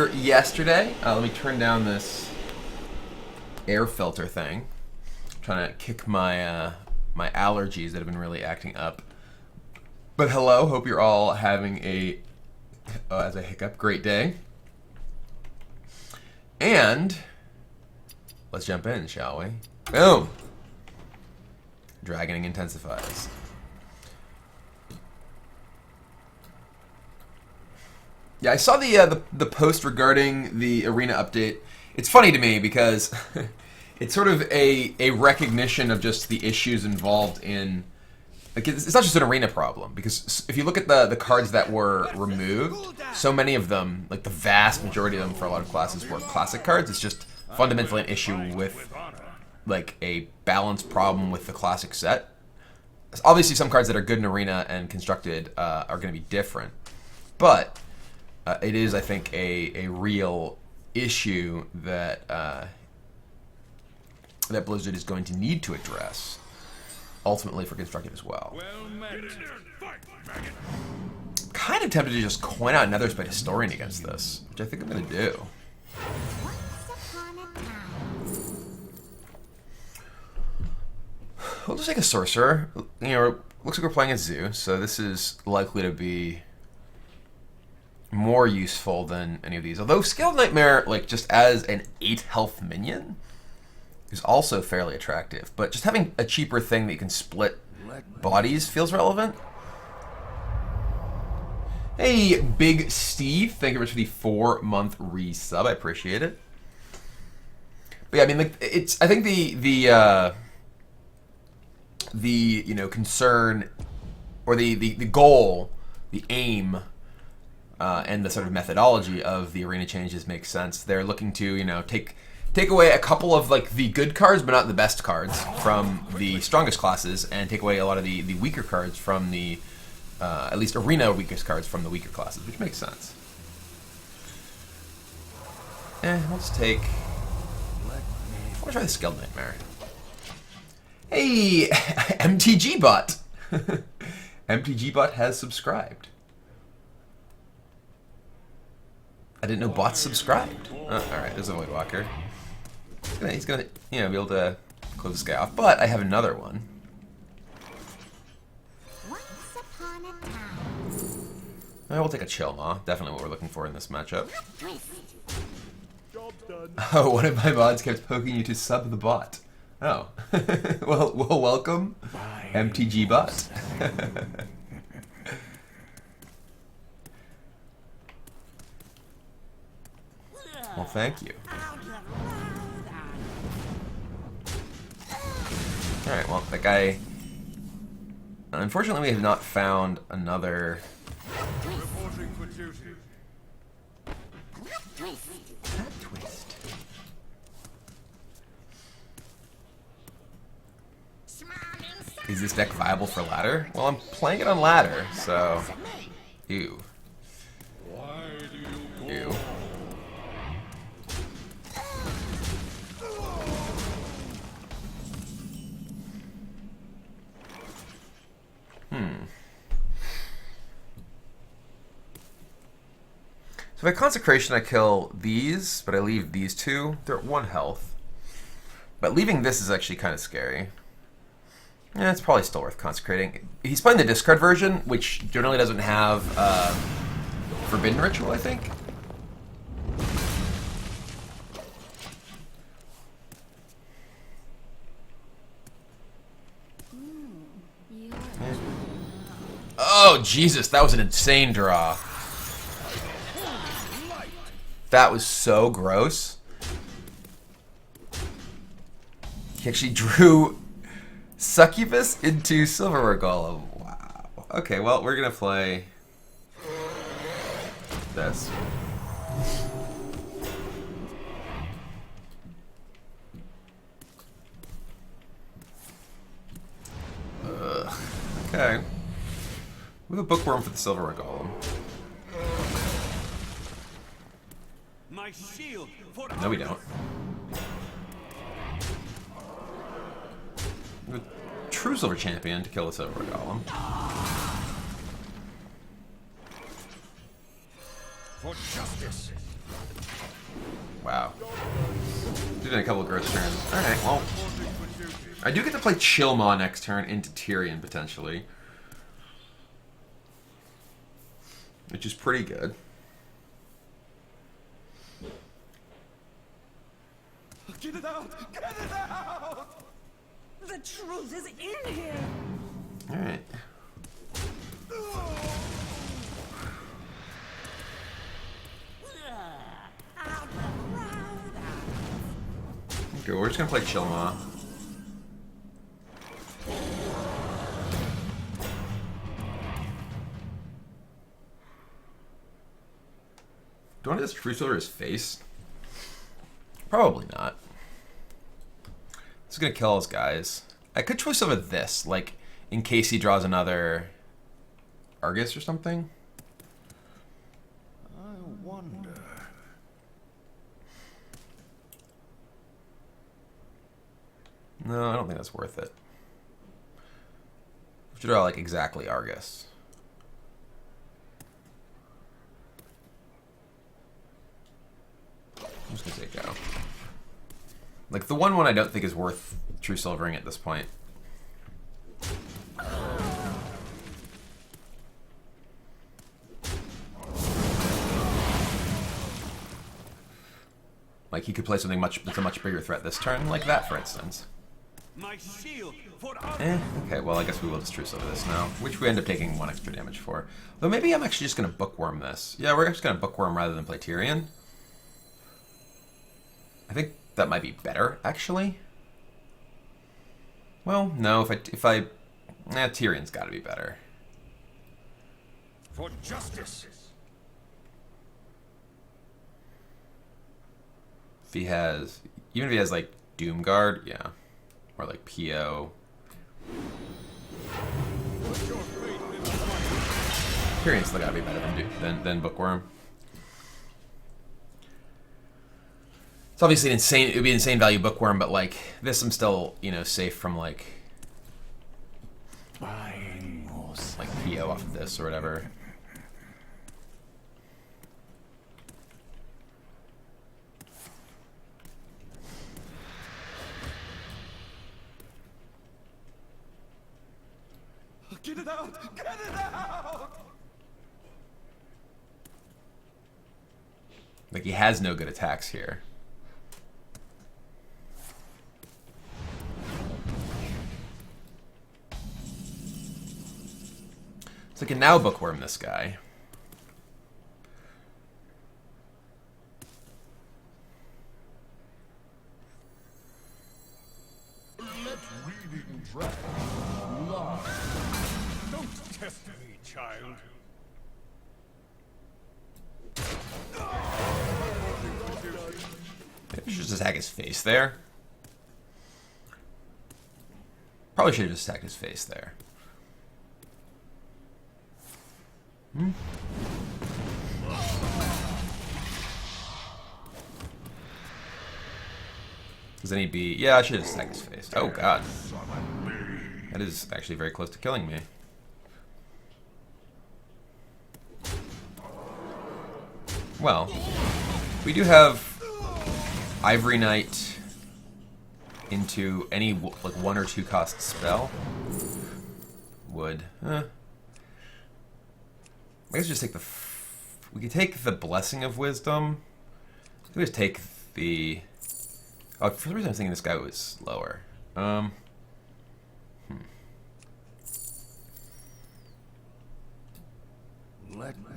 after yesterday. Let me turn down this air filter thing. I'm trying to kick my my allergies that have been really acting up. But hello, hope you're all having a, as I hiccup, great day. And let's jump in, shall we? Boom! Dragoning intensifies. Yeah, I saw the post regarding the arena update. It's funny to me because it's sort of a recognition of just the issues involved in. Like, it's not just an arena problem, because if you look at the cards that were removed, so many of them, like the vast majority of them for a lot of classes, were classic cards. It's just fundamentally an issue with, like, a balance problem with the classic set. Obviously, some cards that are good in arena and constructed are going to be different, but it is, I think, a real issue that that Blizzard is going to need to address. Ultimately for constructed as well. Kind of tempted to just coin out another Spite Historian against this, which I think I'm going to do. We'll just take a Sorcerer. You know, looks like we're playing a Zoo, so this is likely to be more useful than any of these. Although Scaled Nightmare, like, just as an 8 health minion, is also fairly attractive, but just having a cheaper thing that you can split bodies feels relevant. Hey, Big Steve, thank you very much for the 4-month resub. I appreciate it. But yeah, I mean, like, it's. I think the you know, concern or the goal, the aim, and the sort of methodology of the arena changes makes sense. They're looking to, you know, take away a couple of, like, the good cards, but not the best cards from the strongest classes, and take away a lot of the weaker cards from the, at least arena weakest cards from the weaker classes, which makes sense. I'll just take... I'll try the Skilled Nightmare. Hey, MTG Bot! MTG Bot has subscribed. I didn't know bots subscribed. Alright, there's a Void Walker. He's gonna, you know, be able to close this guy off. But I have another one. I will take a Chill Maw. Definitely what we're looking for in this matchup. Oh, one of my mods kept poking you to sub the bot. Oh. well, welcome, MTG Bot. Well, thank you. Alright, well, that guy... Unfortunately, we have not found another... That twist. Is this deck viable for ladder? Well, I'm playing it on ladder, so... Ew. Ew. So by Consecration I kill these, but I leave these two. They're at 1 health. But leaving this is actually kind of scary. Yeah, it's probably still worth consecrating. He's playing the discard version, which generally doesn't have Forbidden Ritual, I think. Oh, Jesus, that was an insane draw. That was so gross. He actually drew Succubus into Silverware Golem. Wow. Okay, well, we're gonna play this. Okay. We have a Bookworm for the Silverware Golem. My shield for no, we don't. We have a true Silver Champion to kill the Silverware Golem. For justice. Wow. Did a couple of gross turns. Alright, well. I do get to play Chillmaw next turn into Tyrion, potentially. Which is pretty good. Get it out! Get it out! The truth is in here. Alright. Okay, we're just gonna play Chillmaw. Do I want to just Truth over his face? Probably not. This is gonna kill his guys. I could choice over this, like, in case he draws another Argus or something. I wonder. No, I don't think that's worth it. We should draw, like, exactly Argus. I'm just gonna say go. Like, the one I don't think is worth True Silvering at this point. Like, he could play something that's a much bigger threat this turn, like that, for instance. My shield for Okay, well, I guess we will just True Silver this now, which we end up taking 1 extra damage for. Though maybe I'm actually just going to Bookworm this. Yeah, we're just going to Bookworm rather than play Tyrion. I think that might be better, actually. Well, no, Tyrion's got to be better. for justice. If he has, even if he has like Doomguard, yeah, or like PO. Tyrion's still got to be better than Bookworm. It's obviously insane. It would be insane value Bookworm, but like this, I'm still safe from like PO off of this or whatever. Get it out! Get it out! Like he has no good attacks here. So I can now Bookworm this guy. Let reading drag lie. Don't test me, child. Maybe I should just attack his face there. Probably should have just attacked his face there. Does any be? Yeah, I should have attacked his face. Oh god, that is actually very close to killing me. Well, we do have Ivory Knight into any like 1 or 2 cost spell. Would. I guess just take we could take the Blessing of Wisdom. We just take the. Oh, for some reason I was thinking this guy was lower. Let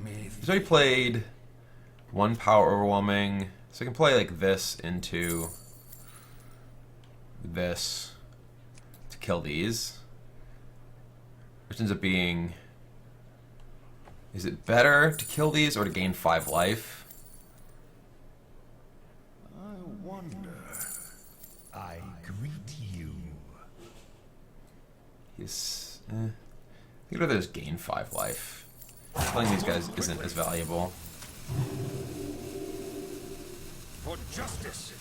me. He's already played 1 Power Overwhelming, so I can play like this into this to kill these, which ends up being. Is it better to kill these or to gain 5 life? I wonder. I greet you. He's. I think I'd rather just gain 5 life. Killing these guys isn't as valuable. For justice.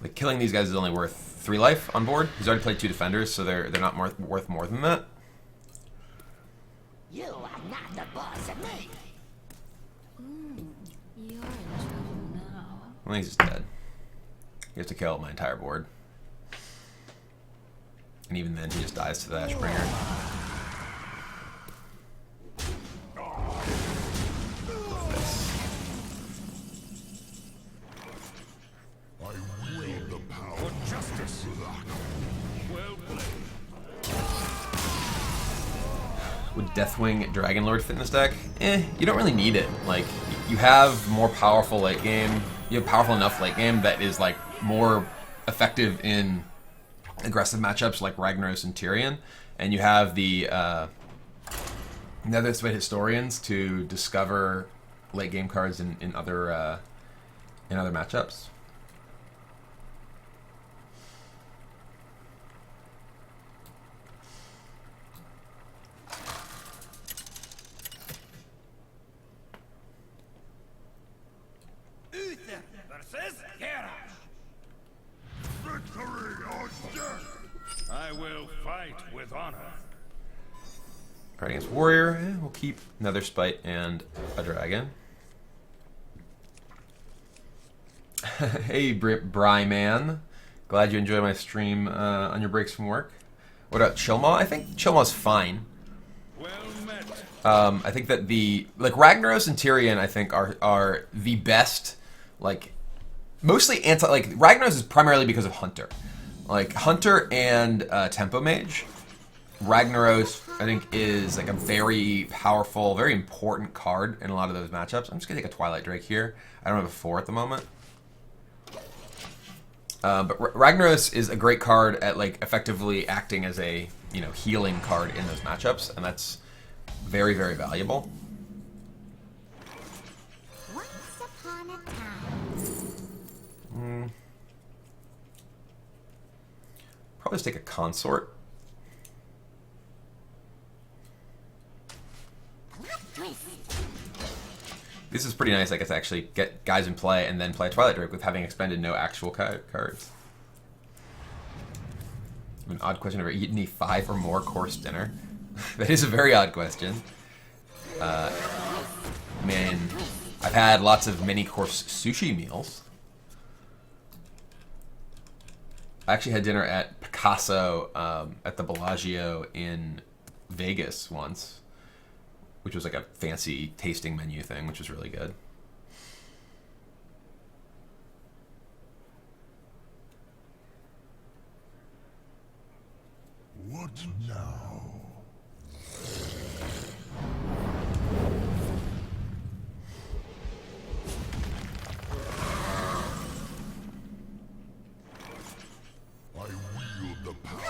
Like, killing these guys is only worth 3 life on board. He's already played 2 defenders, so they're not worth more than that. You are not the boss of me. You're in trouble now. Well, he's just dead. He has to kill my entire board. And even then, he just dies to the Ashbringer. Would Deathwing Dragonlord fit in this deck? You don't really need it. Like, you have more powerful late game. You have powerful enough late game that is, like, more effective in aggressive matchups like Ragnaros and Tyrion. And you have the Netherspite Historians to discover late game cards in other matchups. Uther versus Garage. Victory or death. I will fight with honor. Right against Warrior, we'll keep Netherspite and a Dragon. Hey, Bryman. Glad you enjoy my stream on your breaks from work. What about Chilmaw? I think Chilmaw's fine. Well met. I think that Ragnaros and Tyrion, I think, are the best, like, mostly Ragnaros is primarily because of Hunter. Like, Hunter and Tempo Mage. Ragnaros, I think, is like a very powerful, very important card in a lot of those matchups. I'm just gonna take a Twilight Drake here. I don't have a 4 at the moment. But Ragnaros is a great card at, like, effectively acting as a, healing card in those matchups, and that's very, very valuable. Once upon a time. Probably just take a Consort. This is pretty nice. I get to actually get guys in play and then play Twilight Drake with having expended no actual cards. An odd question: ever eaten a 5 or more course dinner? That is a very odd question. Man, I've had lots of mini course sushi meals. I actually had dinner at Picasso at the Bellagio in Vegas once, which was like a fancy tasting menu thing, which was really good. What now? I wield the power.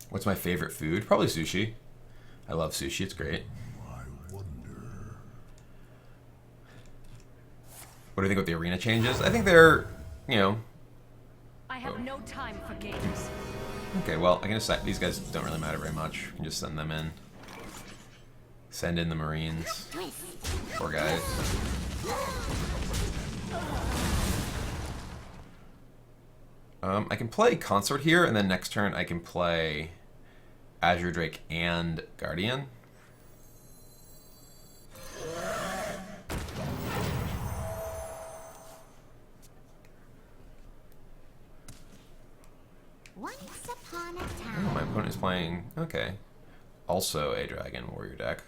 What's my favorite food? Probably sushi. I love sushi. It's great. I wonder. What do you think about the arena changes? I think they're, I have no time for games. Okay, well, I can just these guys don't really matter very much. You can just send them in. Send in the Marines. Poor guys. I can play Consort here, and then next turn I can play Azure Drake and Guardian. Once upon a Oh, time. my opponent is playing, okay, also a Dragon Warrior deck.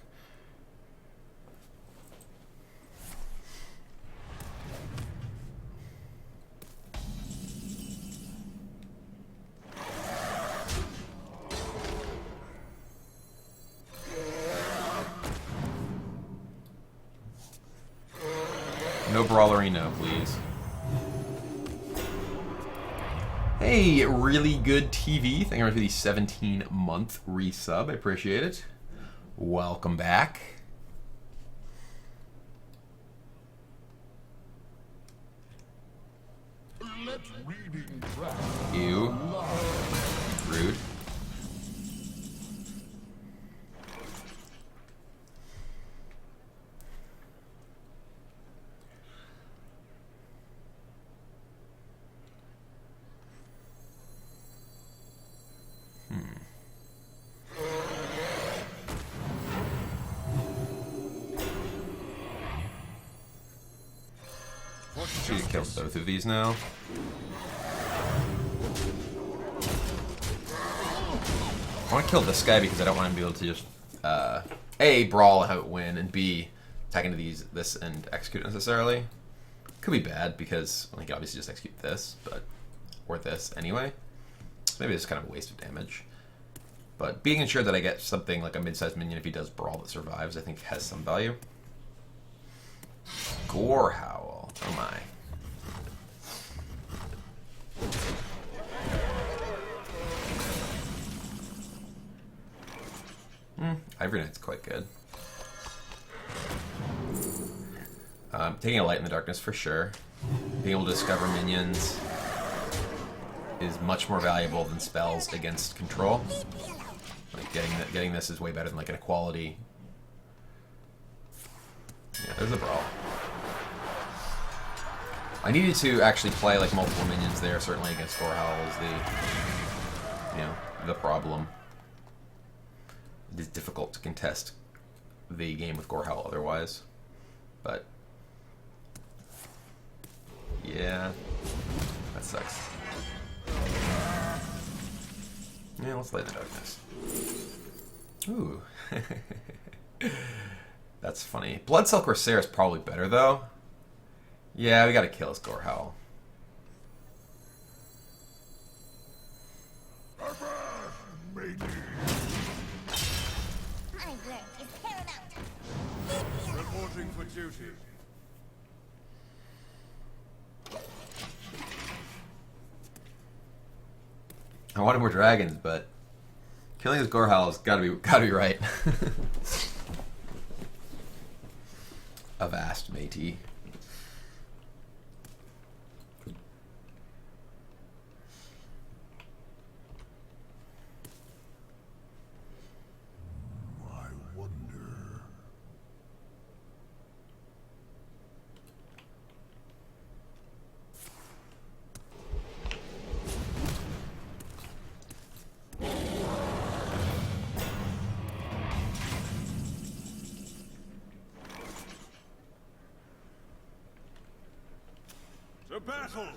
No Brawlerino, please. Hey, really good TV. Thank you for the 17-month resub. I appreciate it. Welcome back. Ew. Rude. Should have killed both of these now. I want to kill this guy because I don't want him to be able to just A, brawl and have it win, and B, attack into this and execute it necessarily. Could be bad because I can obviously just execute this, but or this anyway. So maybe it's kind of a waste of damage. But being ensured that I get something like a mid-sized minion if he does brawl that survives, I think has some value. Gore Howl. Oh my. Ivory Knight's quite good. Taking a light in the darkness for sure. Being able to discover minions is much more valuable than spells against control. Like getting this is way better than like an equality. Yeah, there's a brawl. I needed to actually play like multiple minions there. Certainly against Gore Howl is the problem. It is difficult to contest the game with Gore Howl otherwise, but yeah, that sucks. Yeah, let's light the darkness. Ooh, that's funny. Bloodsilk Corsair is probably better though. Yeah, we gotta kill his Gore Howl. Reporting for duty. I wanted more dragons, but killing his Gore Howl has gotta be right. Avast, matey. To battle!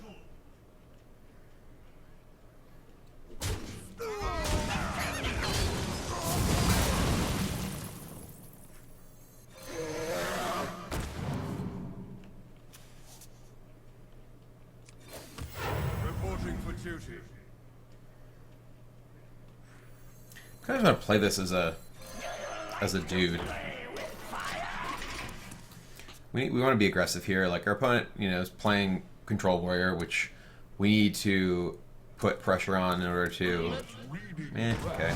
Reporting for duty. I kind of want to play this as a dude. We want to be aggressive here. Like our opponent, is playing Control Warrior, which we need to put pressure on in order to. Okay.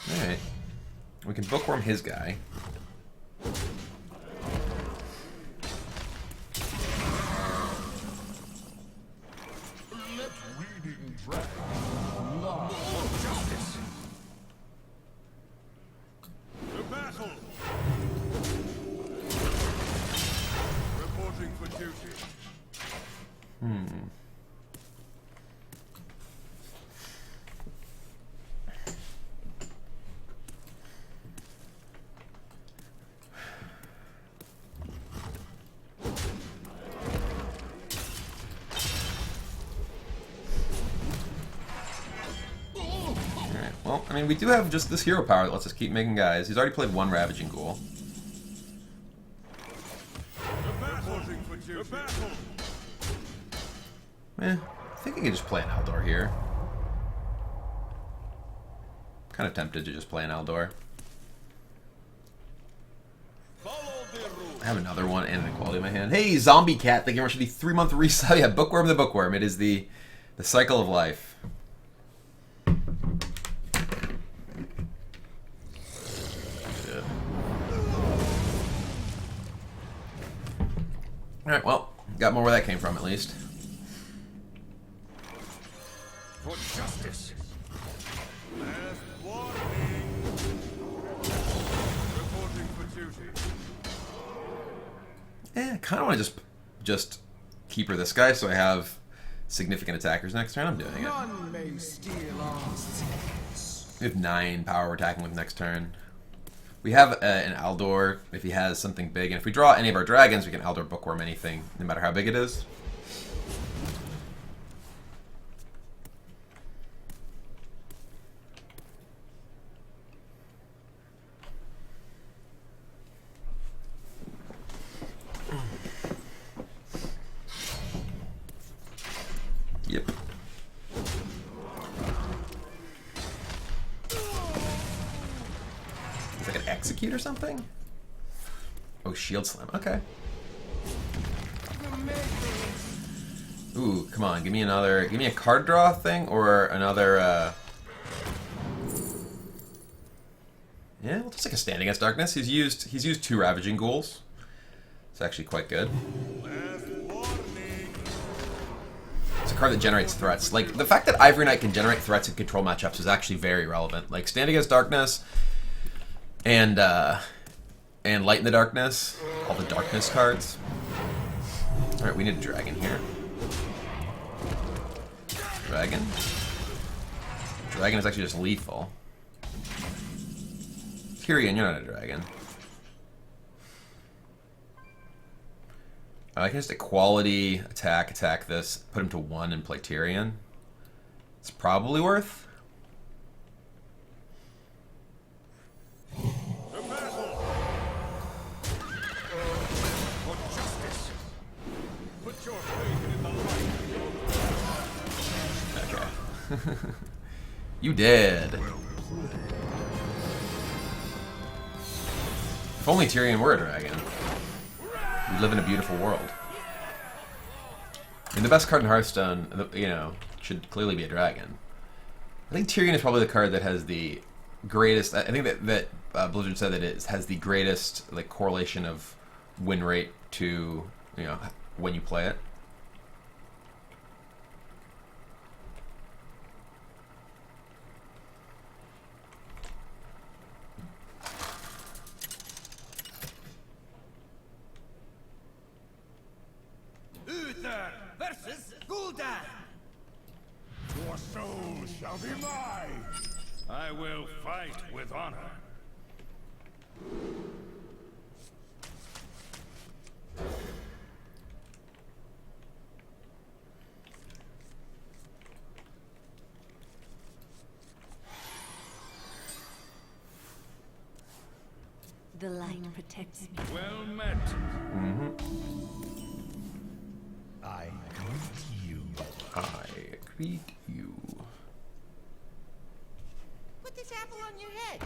All right. We can bookworm his guy. Well, I mean, we do have just this hero power that lets us keep making guys. He's already played one Ravaging Ghoul. I think I can just play an Aldor here. Kind of tempted to just play an Aldor. I have another one and an equality in my hand. Hey, Zombie Cat, thank you very much for the 3-month resub. Yeah, Bookworm the Bookworm. It is the cycle of life. Alright, well, got more where that came from at least. For justice. Last warning. Reporting for duty. I kind of want to just keeper this guy so I have significant attackers next turn. I'm doing it. None may steal our secrets. We have 9 power we're attacking with next turn. We have an Aldor if he has something big, and if we draw any of our dragons, we can Aldor Bookworm anything, no matter how big it is. Yep. Is like an execute or something? Oh, shield slam. Okay. Ooh, come on. Give me another. Give me a card draw thing or another. Yeah, we'll just take a stand against darkness. He's used 2 ravaging ghouls. It's actually quite good. It's a card that generates threats. Like, the fact that Ivory Knight can generate threats in control matchups is actually very relevant. Like, Stand Against Darkness and Light in the Darkness, all the darkness cards. Alright, we need a dragon here. Dragon. Dragon is actually just lethal. Tyrion, you're not a dragon. I can just equality attack this, put him to 1 and play Tyrion. It's probably worth. The battle. For justice. Put your faith in the light. Okay. You did. If only Tyrion were a dragon. We live in a beautiful world. I mean, the best card in Hearthstone, you know, should clearly be a dragon. I think Tyrion is probably the card that has the greatest. I think that Blizzard said that it has the greatest like correlation of win rate to, you know, when you play it. Uther versus Gul'dan. Your soul shall be mine. I will fight with honor. The light protects me. Well met. I greet you. I greet you. Put this apple on your head.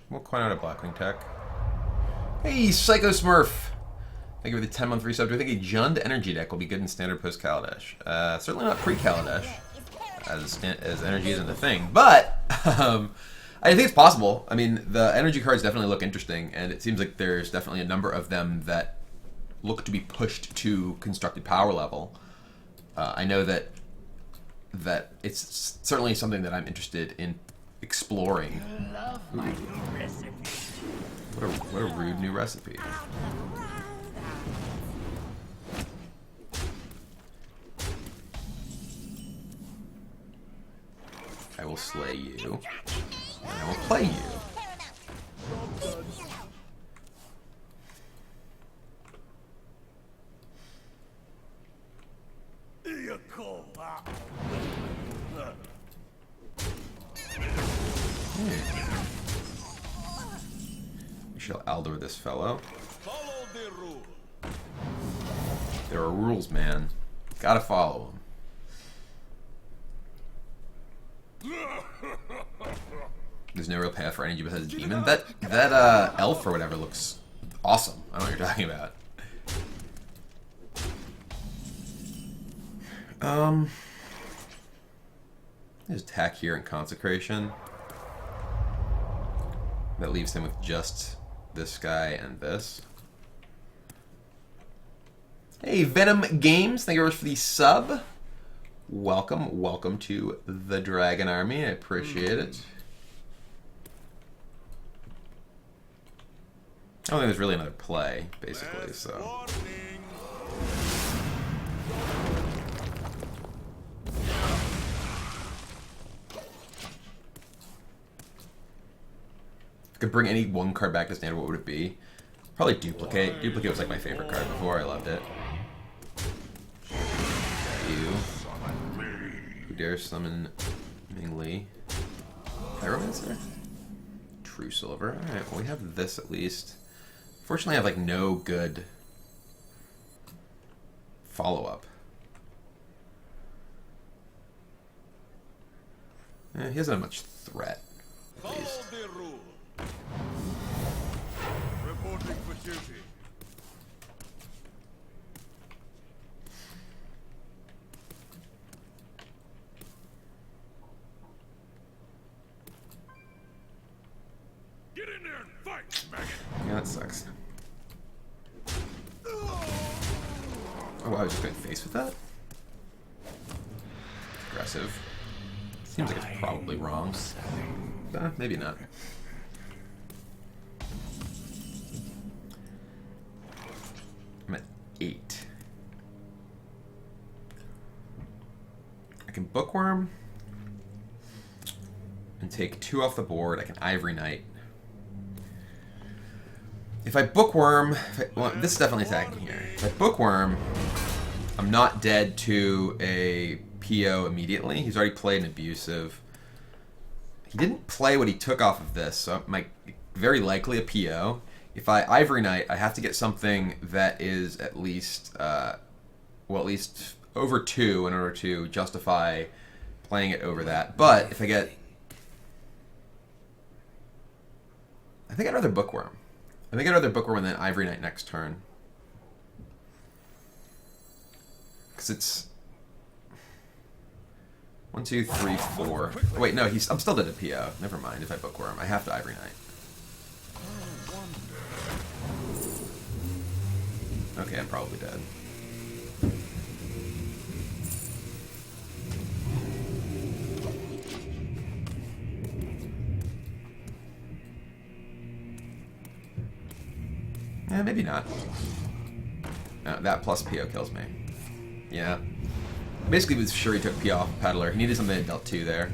We'll coin out a Blackwing tech. Hey, Psycho Smurf! Thank you for the 10-month resub. Do I think a Jund energy deck will be good in standard post Kaladesh? Certainly not pre Kaladesh, as energy isn't a thing. But I think it's possible. I mean, the energy cards definitely look interesting, and it seems like there's definitely a number of them that look to be pushed to constructed power level. I know that it's certainly something that I'm interested in exploring. Ooh. What a rude new recipe. I will slay you, and I will play you. We shall Aldor this fellow. Follow the rule. There are rules, man. Gotta follow them. There's no real path for energy besides a demon. That elf or whatever looks awesome. I don't know what you're talking about. Just attack here in consecration. That leaves him with just this guy and this. Hey, Venom Games, thank you very much for the sub. Welcome, welcome to the Dragon Army. I appreciate it. I don't think there's really another play, basically, so. If I could bring any one card back to standard, what would it be? Probably Duplicate. Duplicate was like my favorite card before. I loved it. You. Who dares summon Ming Li? Pyromancer? True Silver. Alright, well we have this at least. Fortunately, I have like no good follow-up. He doesn't have much threat, at least. Reporting for duty. Get in there and fight, maggot. Yeah, that sucks. Oh wow, I was just going face with that? Aggressive. Seems like it's probably wrong. Maybe not. I'm at 8. I can Bookworm and take 2 off the board. I can Ivory Knight. If I Bookworm, well, this is definitely attacking here. If I Bookworm, I'm not dead to a PO immediately. He's already played an abusive. He didn't play what he took off of this, so it might very likely a PO. If I Ivory Knight, I have to get something that is at least, well, at least over 2 in order to justify playing it over that. But if I get, I think I'd rather Bookworm. I think I'd rather Bookworm and then Ivory Knight next turn. Because it's 1, 2, 3, 4. Oh, wait, no, I'm still dead at PO. Never mind. If I Bookworm, I have to Ivory Knight. Okay, I'm probably dead. Yeah, maybe not. No, that plus PO kills me. Yeah. Basically, was sure he took PO off Peddler. He needed something that dealt 2 there.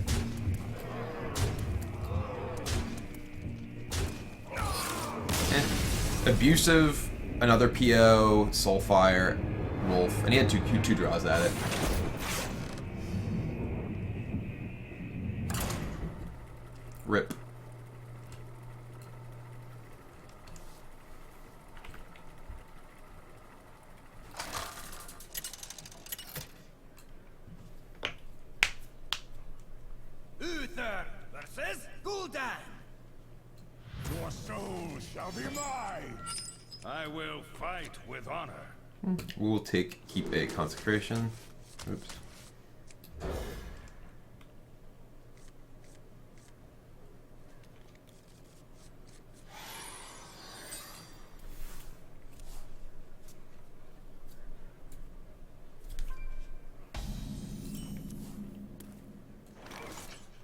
Abusive, another PO, Soulfire, Wolf, and he had two draws at it. Rip. Uther versus Gul'dan. Your soul shall be mine. I will fight with honor. We will keep a consecration. Oops.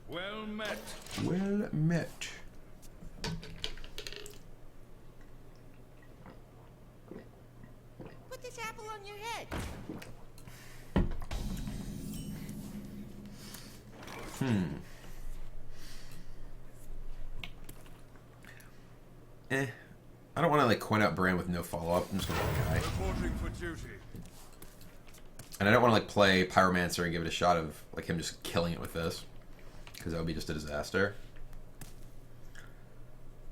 Well met. Well met. Put this apple on your head. I don't want to like coin out Bran with no follow-up. I'm just gonna guy. Reporting for duty. And I don't want to like play Pyromancer and give it a shot of like him just killing it with this, because that would be just a disaster.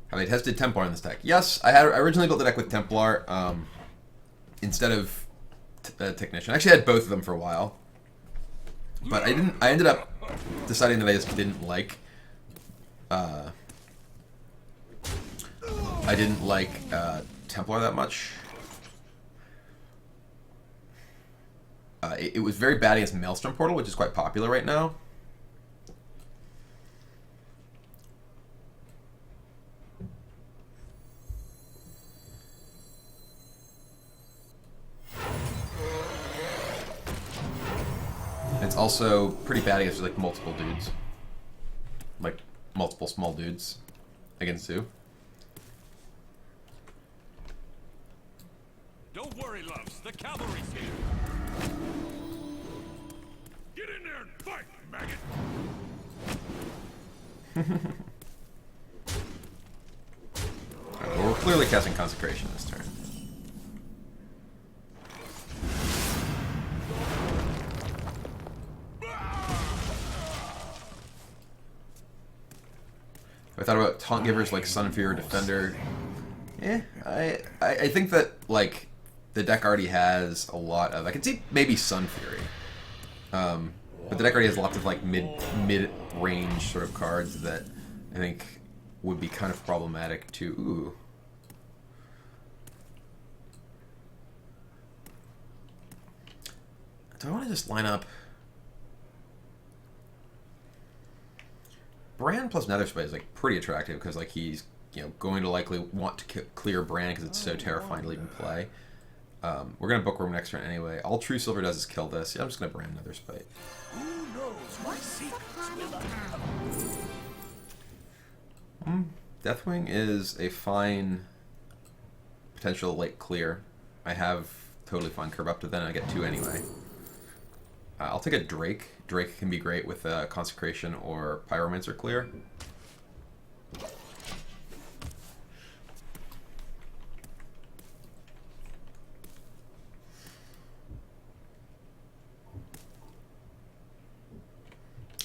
Have I tested Templar in this deck? Yes, I originally built the deck with Templar instead of Technician. I actually had both of them for a while, but I ended up deciding that I just didn't like. I didn't like Templar that much. It was very bad against Maelstrom Portal, which is quite popular right now. also pretty bad against like multiple dudes. Like multiple small dudes against Zoo. Don't worry, loves. The cavalry's here. Get in there and fight, maggot! We're clearly casting Consecration this turn. I thought about Taunt Givers like Sunfear or Defender. I think that like the deck already has a lot of. I can see maybe Sunfury, but the deck already has lots of like mid range sort of cards that I think would be kind of problematic to. Ooh. Do I want to just line up Bran plus Netherspite is like pretty attractive because like he's going to likely want to clear Bran because it's so terrifying to leave him play. We're gonna bookworm next turn anyway. All True Silver does is kill this. Yeah, I'm just gonna Bran Netherspite. Who knows what secrets will Deathwing is a fine potential late clear. I have totally fine curve up to then. I get 2 anyway. I'll take a Drake. Drake can be great with Consecration or Pyromancer clear.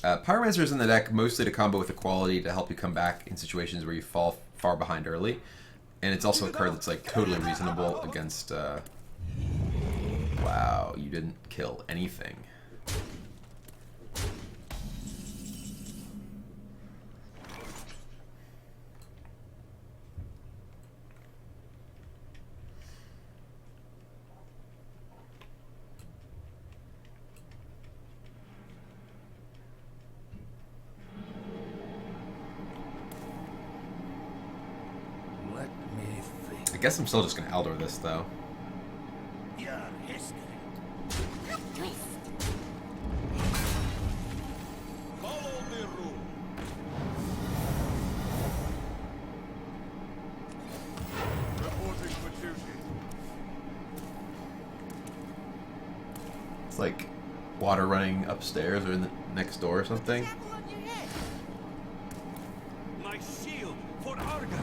Pyromancer is in the deck mostly to combo with Equality to help you come back in situations where you fall far behind early. And it's also a card that's like totally reasonable against... Wow, you didn't kill anything. Let me think. I guess I'm still just going to Eldor this, though. Your history. Follow the rule. Reporting for duty. It's like water running upstairs or in the next door or something. Apple on your head. My shield for Argon.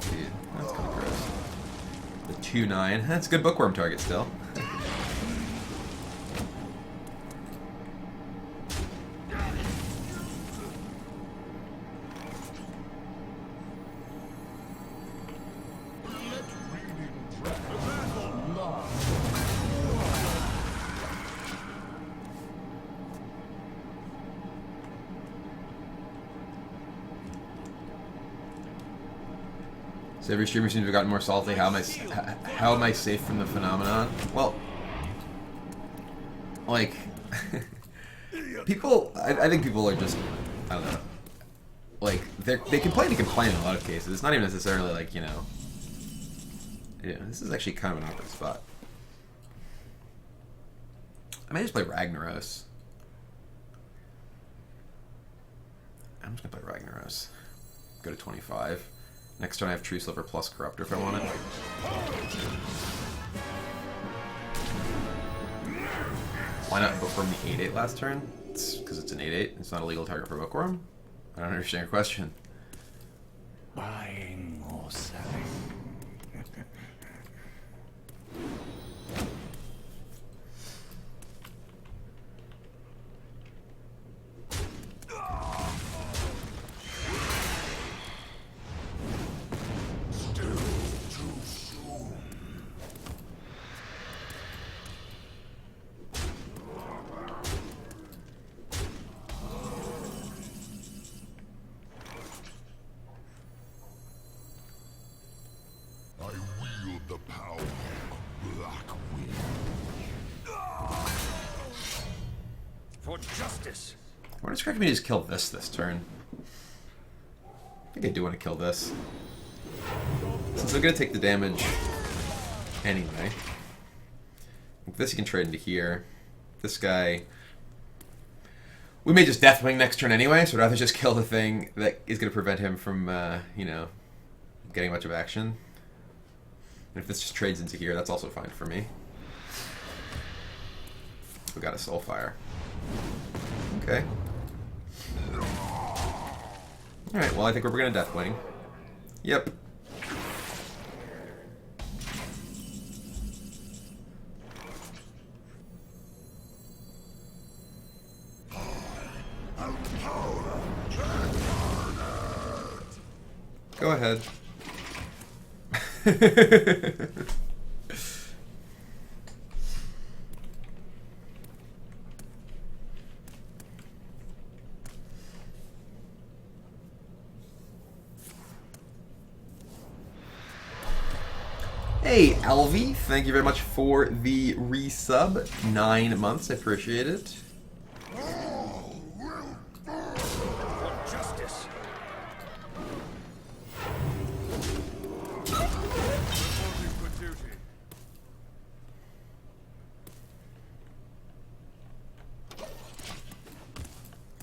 Dude, that's kind of gross. The 2/9. That's a good bookworm target still. So every streamer seems to have gotten more salty. How am I safe from the phenomenon? Well, like people. I think people are just, I don't know. Like they complain to complain in a lot of cases. It's not even necessarily like Yeah, this is actually kind of an awkward spot. I may just play Ragnaros. I'm just gonna play Ragnaros. Go to 25. Next turn I have True Silver plus Corruptor if I want it. Why not bookworm the 8/8 last turn? It's because it's an 8/8. It's not a legal target for bookworm. I don't understand your question. Buying or selling. The power of Black Wind. For justice. I wonder if me to just kill this turn. I think I do want to kill this. Since I'm going to take the damage anyway. With this you can trade into here. this guy... We may just Deathwing next turn anyway, so I'd rather just kill the thing that is going to prevent him from, you know, getting much of action. And if this just trades into here, that's also fine for me. We got a Soulfire. Okay. Alright, well I think we're going to Deathwing. Yep. Go ahead. Hey, Alvi, thank you very much for the resub. 9 months, I appreciate it. Justice.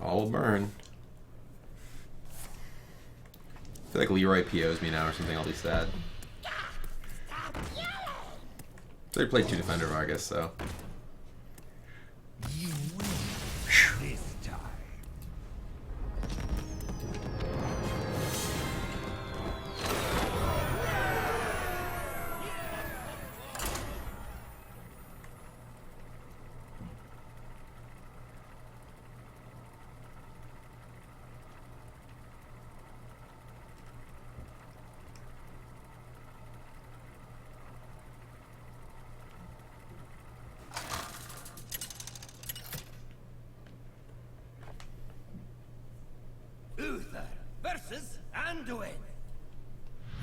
All will burn. I feel like Leroy POs me now or something, I'll be sad. So he played 2 Defender Vargas, so. You win this time. Uther versus Anduin.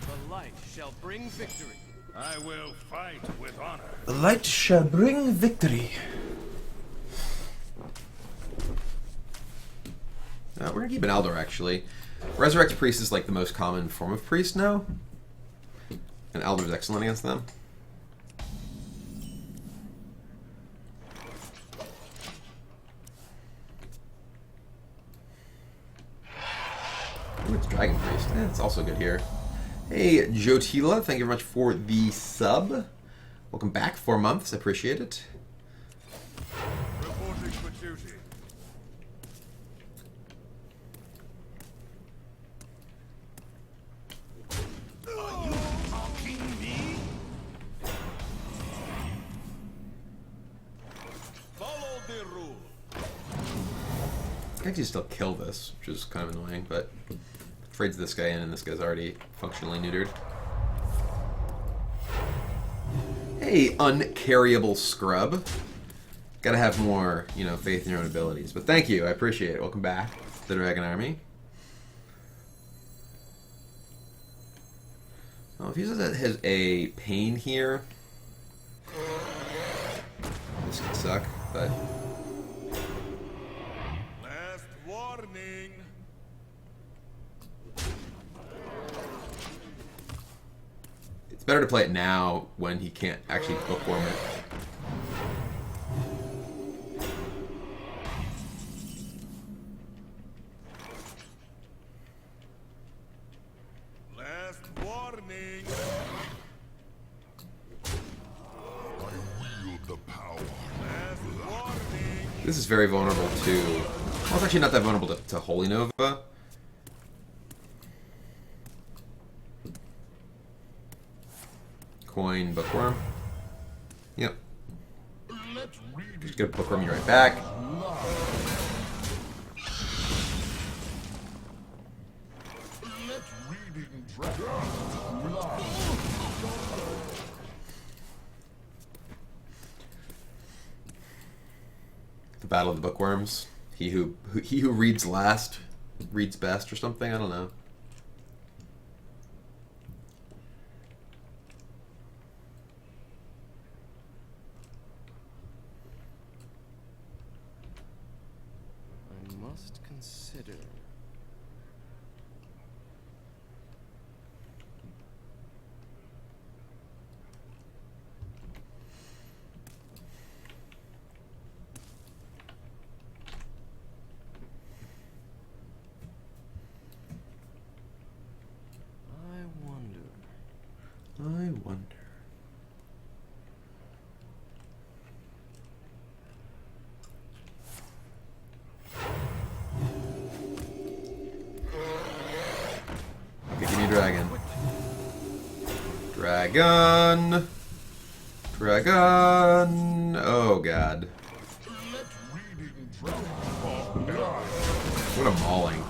The light shall bring victory. I will fight with honor. The light shall bring victory. We're gonna keep an Aldor actually. Resurrect Priest is like the most common form of Priest now. And Aldor's excellent against them. Ooh, it's Dragon Priest. It's also good here. Hey, Jotila, thank you very much for the sub. Welcome back, 4 months, I appreciate it. Reporting for duty. Are you mocking me? Follow the rule. I can actually still kill this, which is kind of annoying, but trades this guy in and this guy's already functionally neutered. Hey, uncarryable scrub. Gotta have more, you know, faith in your own abilities. But thank you, I appreciate it. Welcome back to the Dragon Army. Oh, if he has a pain here, this could suck, but... Last warning. It's better to play it now when he can't actually bookworm it. Last warning. I wield the power. Last warning. This is very vulnerable to... Well, it's actually not that vulnerable to Holy Nova. Coin, bookworm. Yep. Let's read Just gonna bookworm you right back. Let's reading dragon. The Battle of the Bookworms. He who reads last reads best or something. I don't know. I must consider. Dragon. Dragon. Oh god. Let reading dragon. What a mauling.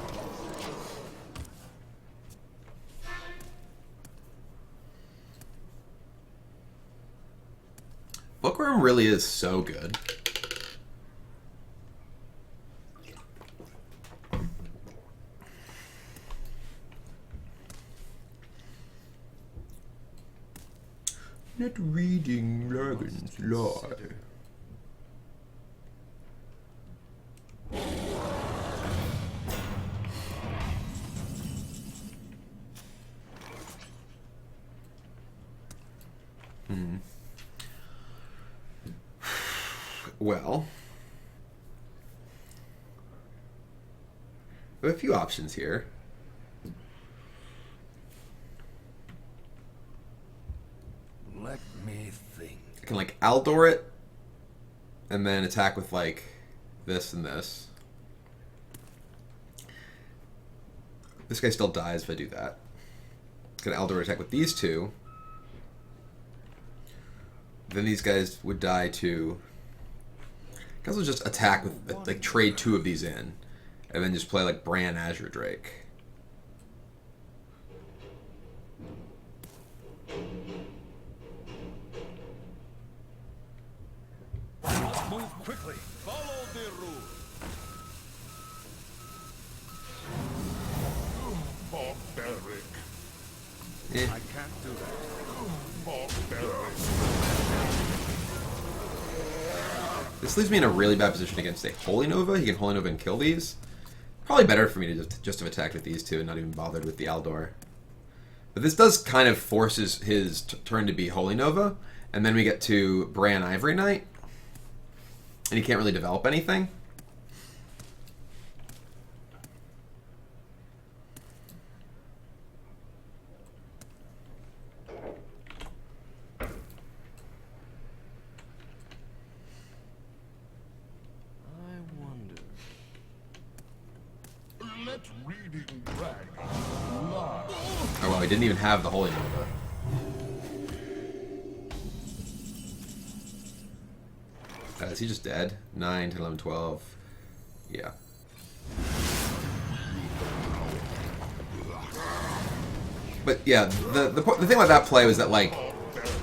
Bookworm really is so good. Not reading dragons lie. Well, we have a few options here. Let me think. I can like Aldor it, and then attack with like this and this. This guy still dies if I do that. Can Aldor attack with these two. Then these guys would die too. I can also just attack with, like, trade two of these in, and then just play like Bran Azure Drake. Move quickly. Follow the rule. Barbaric. Eh. I can't do that. Barbaric. This leaves me in a really bad position against a Holy Nova. He can Holy Nova and kill these. Probably better for me to just have attacked with these two and not even bothered with the Aldor. But this does kind of forces his turn to be Holy Nova, and then we get to Bran Ivory Knight, and he can't really develop anything. I wonder. Let reading dragon lie. Oh well, he didn't even have the Holy Nova. Is he just dead? 9, 10, 11, 12. Yeah. But yeah, the thing about that play was that like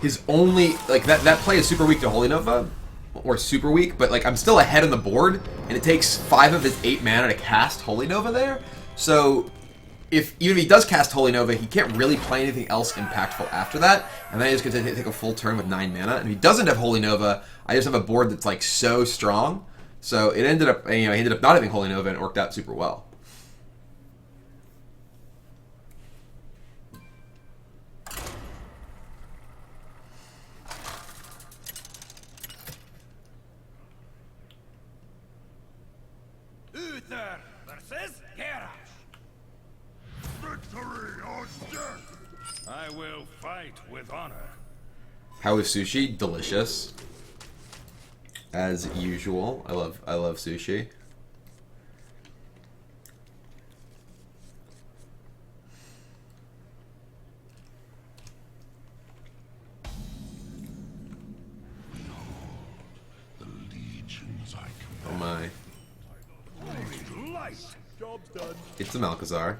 his only like that play is super weak to Holy Nova, or super weak, but like I'm still ahead on the board, and it takes 5 of his 8 mana to cast Holy Nova there. So even if he does cast Holy Nova, he can't really play anything else impactful after that, and then he's going to take a full turn with 9 mana. And if he doesn't have Holy Nova, I just have a board that's like so strong. So it ended up, he ended up not having Holy Nova, and it worked out super well. Uther versus Garrosh. Victory or death. I will fight with honor. How is sushi? Delicious. As usual. I love sushi. The legions I Oh my. Light. Job's done. It's a Malkazar.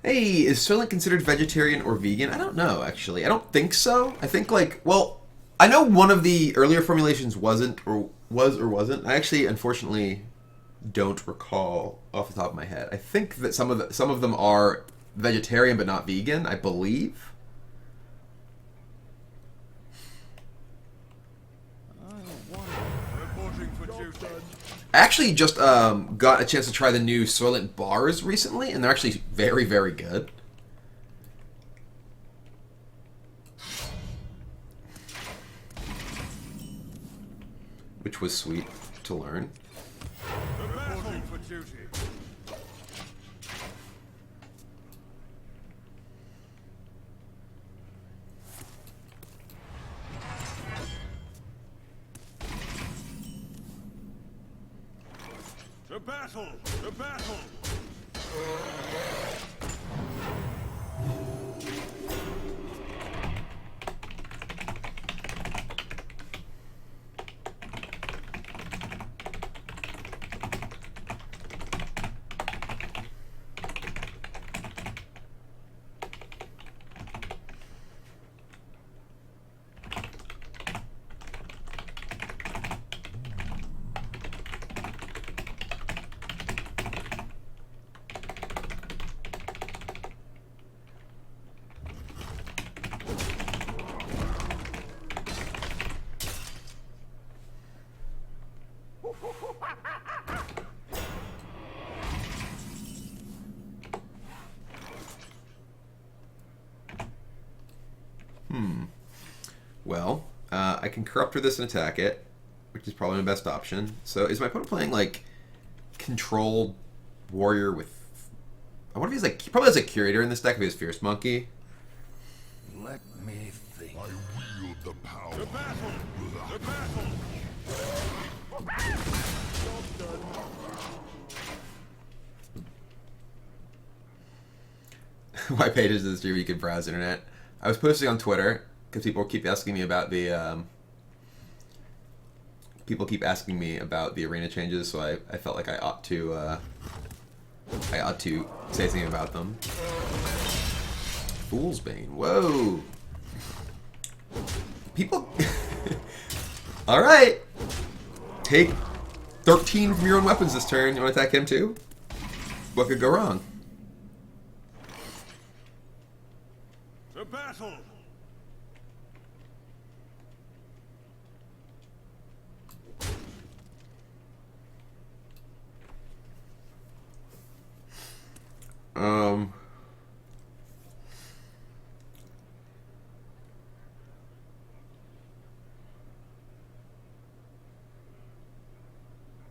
Hey, is Soylent considered vegetarian or vegan? I don't know, actually. I don't think so. I think, like, well, I know one of the earlier formulations wasn't, or was or wasn't. I actually, unfortunately, don't recall off the top of my head. I think that some of them are vegetarian but not vegan, I believe. Reporting for duty. I actually just got a chance to try the new Soylent bars recently, and they're actually very, very good. Which was sweet to learn. Reporting for duty. To battle! To battle! well. I can corrupt this and attack it, which is probably my best option. So is my opponent playing like controlled warrior with? I wonder if he's like, he probably has a curator in this deck if he has Fierce Monkey. Let me think. I wield the power. The battle! The battle! Why pages of this stream you can browse internet? I was posting on Twitter because people keep asking me about the arena changes, so I felt like I ought to say something about them. Fool's Bane. Whoa. People. All right. Take 13 from your own weapons this turn. You want to attack him too? What could go wrong? The battle!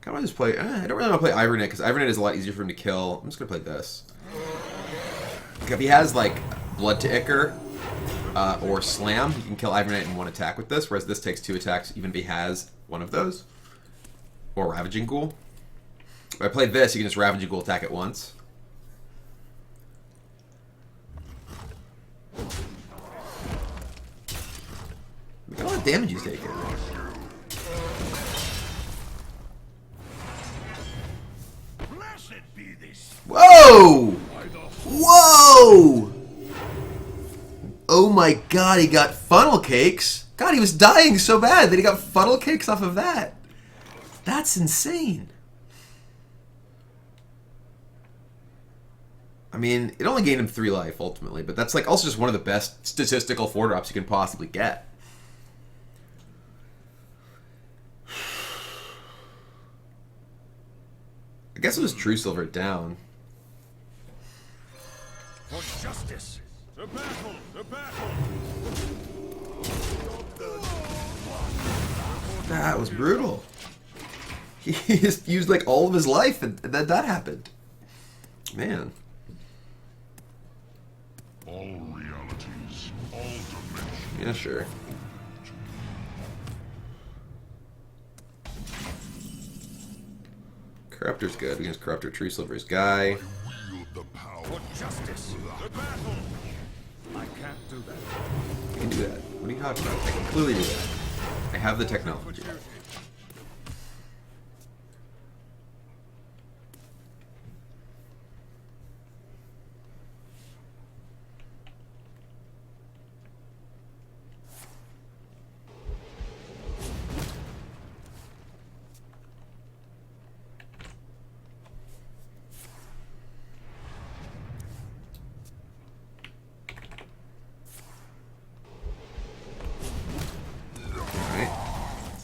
Kind of just play. I don't really want to play Ivernet because Ivernet is a lot easier for him to kill. I'm just gonna play this. If he has like Blood to Ichor or Slam, he can kill Ivernet in one attack with this. Whereas this takes 2 attacks, even if he has one of those, or Ravaging Ghoul. If I play this, you can just Ravaging Ghoul attack at once. Look at all the damage he's taking. Blessed be this. Whoa! Whoa! Oh my god, he got funnel cakes. God, he was dying so bad that he got funnel cakes off of that. That's insane. I mean, it only gained him 3 life ultimately, but that's like also just one of the best statistical 4-drops you can possibly get. I guess it was True Silver down. For justice. The battle! The battle! That was brutal. He just used like all of his life and that happened. Man. All realities, all dimensions. Yeah, sure. Corruptor's good against Corruptor. True Silver's guy. I wield the power. For justice. The battle! I can't do that. I can do that. What are you talking about? I can clearly do that. I have the technology.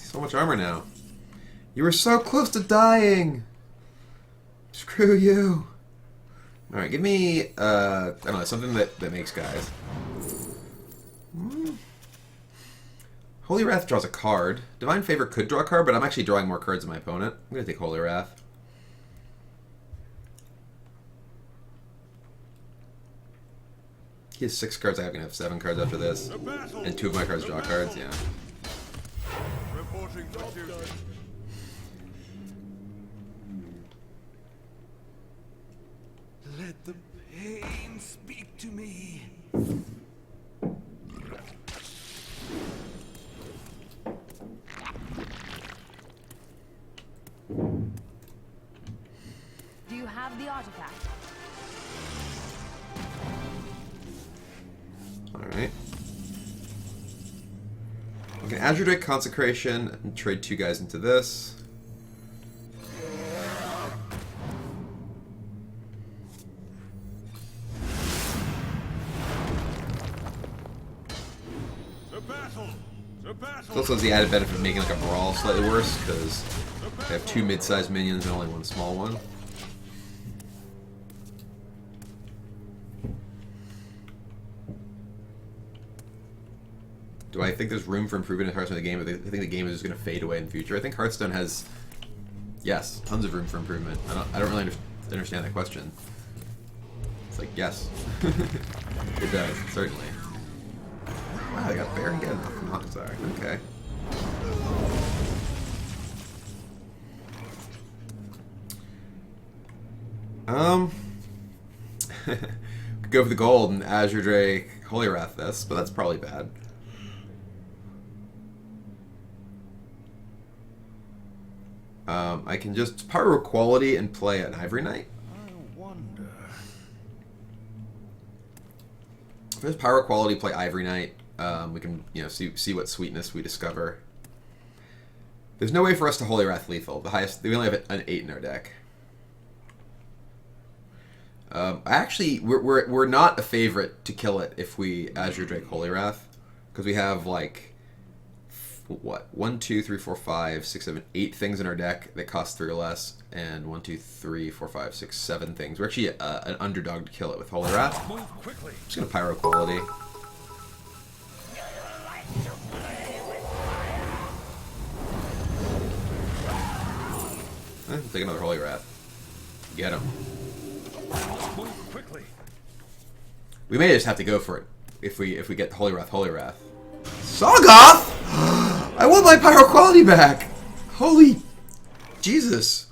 So much armor now. You were so close to dying. Screw you. All right, give me I don't know, something that makes guys. Holy Wrath draws a card. Divine Favor could draw a card, but I'm actually drawing more cards than my opponent. I'm gonna take Holy Wrath. He has 6 cards. I'm gonna have 7 cards after this, and 2 of my cards draw cards. Yeah. Reporting for duty. Let the pain speak to me. Do you have the artifact? Alright. I can Azure Drake Consecration and trade 2 guys into this. The battle! The battle! This also has the added benefit of making like a brawl slightly worse because I have 2 mid-sized minions and only 1 small one. Do I think there's room for improvement in Hearthstone? The game? I think the game is just going to fade away in the future. I think Hearthstone has, yes, tons of room for improvement. I don't really understand that question. It's like, yes, it does, certainly. Wow, I got Baron again. Sorry. Okay. Could go for the gold and Azure Drake Holy Wrath this, but that's probably bad. I can just Pyro Quality and play an Ivory Knight. I wonder. If there's Pyro Quality, play Ivory Knight. We can, see what sweetness we discover. There's no way for us to Holy Wrath lethal. The highest, we only have an 8 in our deck. Actually, we're not a favorite to kill it if we Azure Drake Holy Wrath, because we have like what 1, 2, 3, 4, 5, 6, 7, 8 things in our deck that cost 3 or less, and 1, 2, 3, 4, 5, 6, 7 things. We're actually an underdog to kill it with Holy Wrath. Move quickly. Just gonna Pyro Quality. Take another Holy Wrath. Get him. Move quickly. We may just have to go for it if we get Holy Wrath. Holy Wrath. Sagoth! I want my Pyro Quality back! Holy Jesus.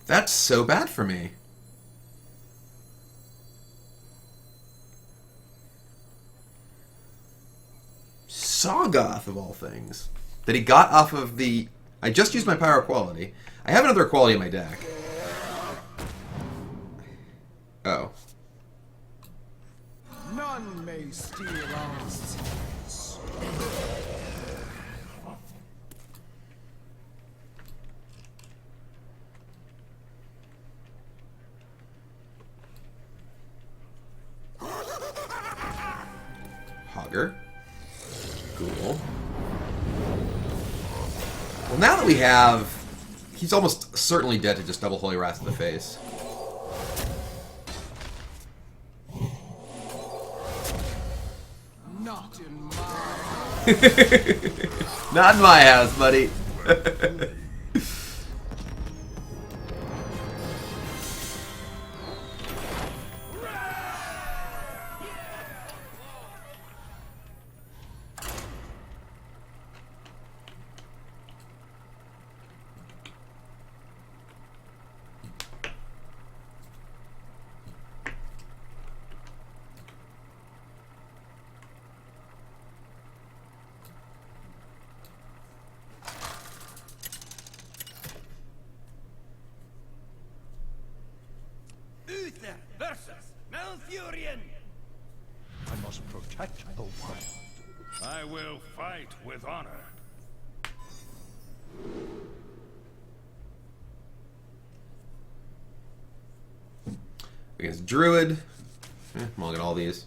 That's so bad for me. Sagoth, of all things. That he got off of the... I just used my Pyro Quality. I have another quality in my deck. Oh. None may steal our secrets. Hogger. Cool. Well, now that we have... He's almost certainly dead to just double Holy Wrath to the face. Not in my... Not in my house, buddy. Uther versus Malfurion. I must protect the wild. I will fight with honor. Against Druid. I'm looking at all these.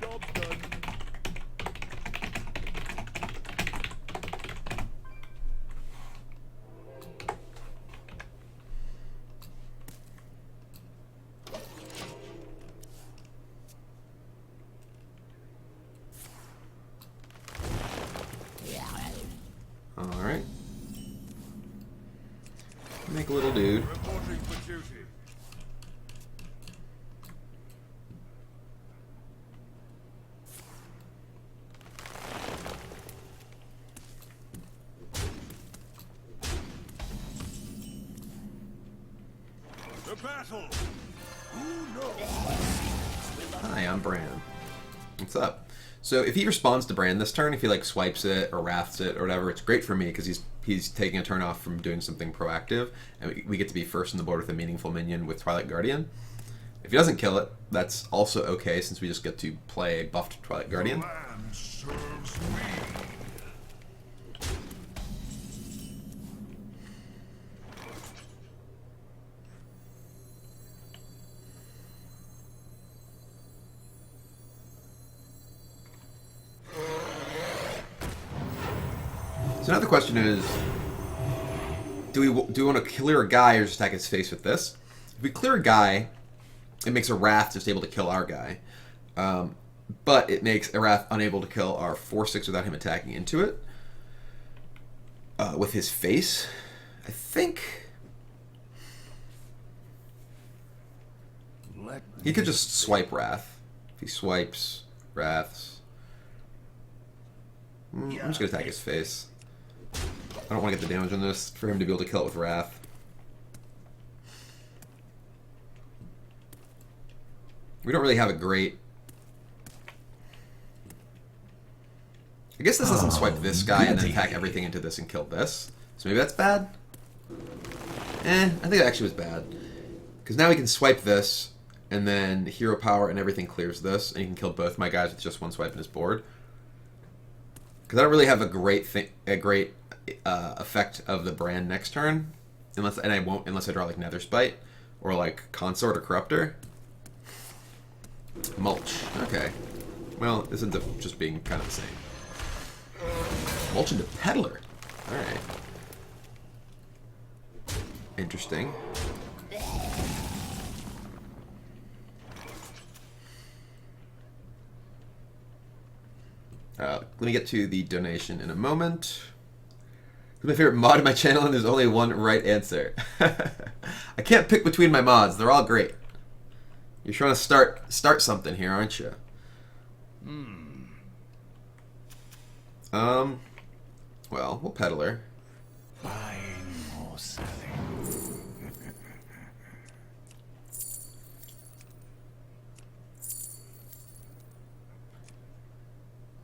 Job done. Alright. Make a little dude. Reporting for duty. The battle. Who knows? Hi, I'm Bran. What's up? So if he responds to Bran this turn, if he like swipes it or wraths it or whatever, it's great for me because he's taking a turn off from doing something proactive, and we get to be first on the board with a meaningful minion with Twilight Guardian. If he doesn't kill it, that's also okay since we just get to play buffed Twilight Guardian. Land serves me. So now the question is, do we want to clear a guy or just attack his face with this? If we clear a guy, it makes a Wrath just able to kill our guy. But it makes a Wrath unable to kill our 4/6 without him attacking into it. With his face, I think he could just swipe Wrath. If he swipes Wraths, I'm just going to attack his face. I don't want to get the damage on this for him to be able to kill it with Wrath. We don't really have a great... I guess this lets him swipe this guy and then attack everything into this and kill this. So maybe that's bad? I think it actually was bad. Because now he can swipe this, and then hero power and everything clears this, and he can kill both my guys with just one swipe in his board. Because I don't really have a great effect of the brand next turn, and I won't unless I draw like Netherspite or like Consort or Corruptor. Mulch. Okay. Well, this ends up just being kind of the same. Mulch into Peddler. Alright. Interesting. Let me get to the donation in a moment. It's my favorite mod in my channel, and there's only one right answer. I can't pick between my mods. They're all great. You're trying to start something here, aren't you? Well, we'll Peddler. Buying or selling.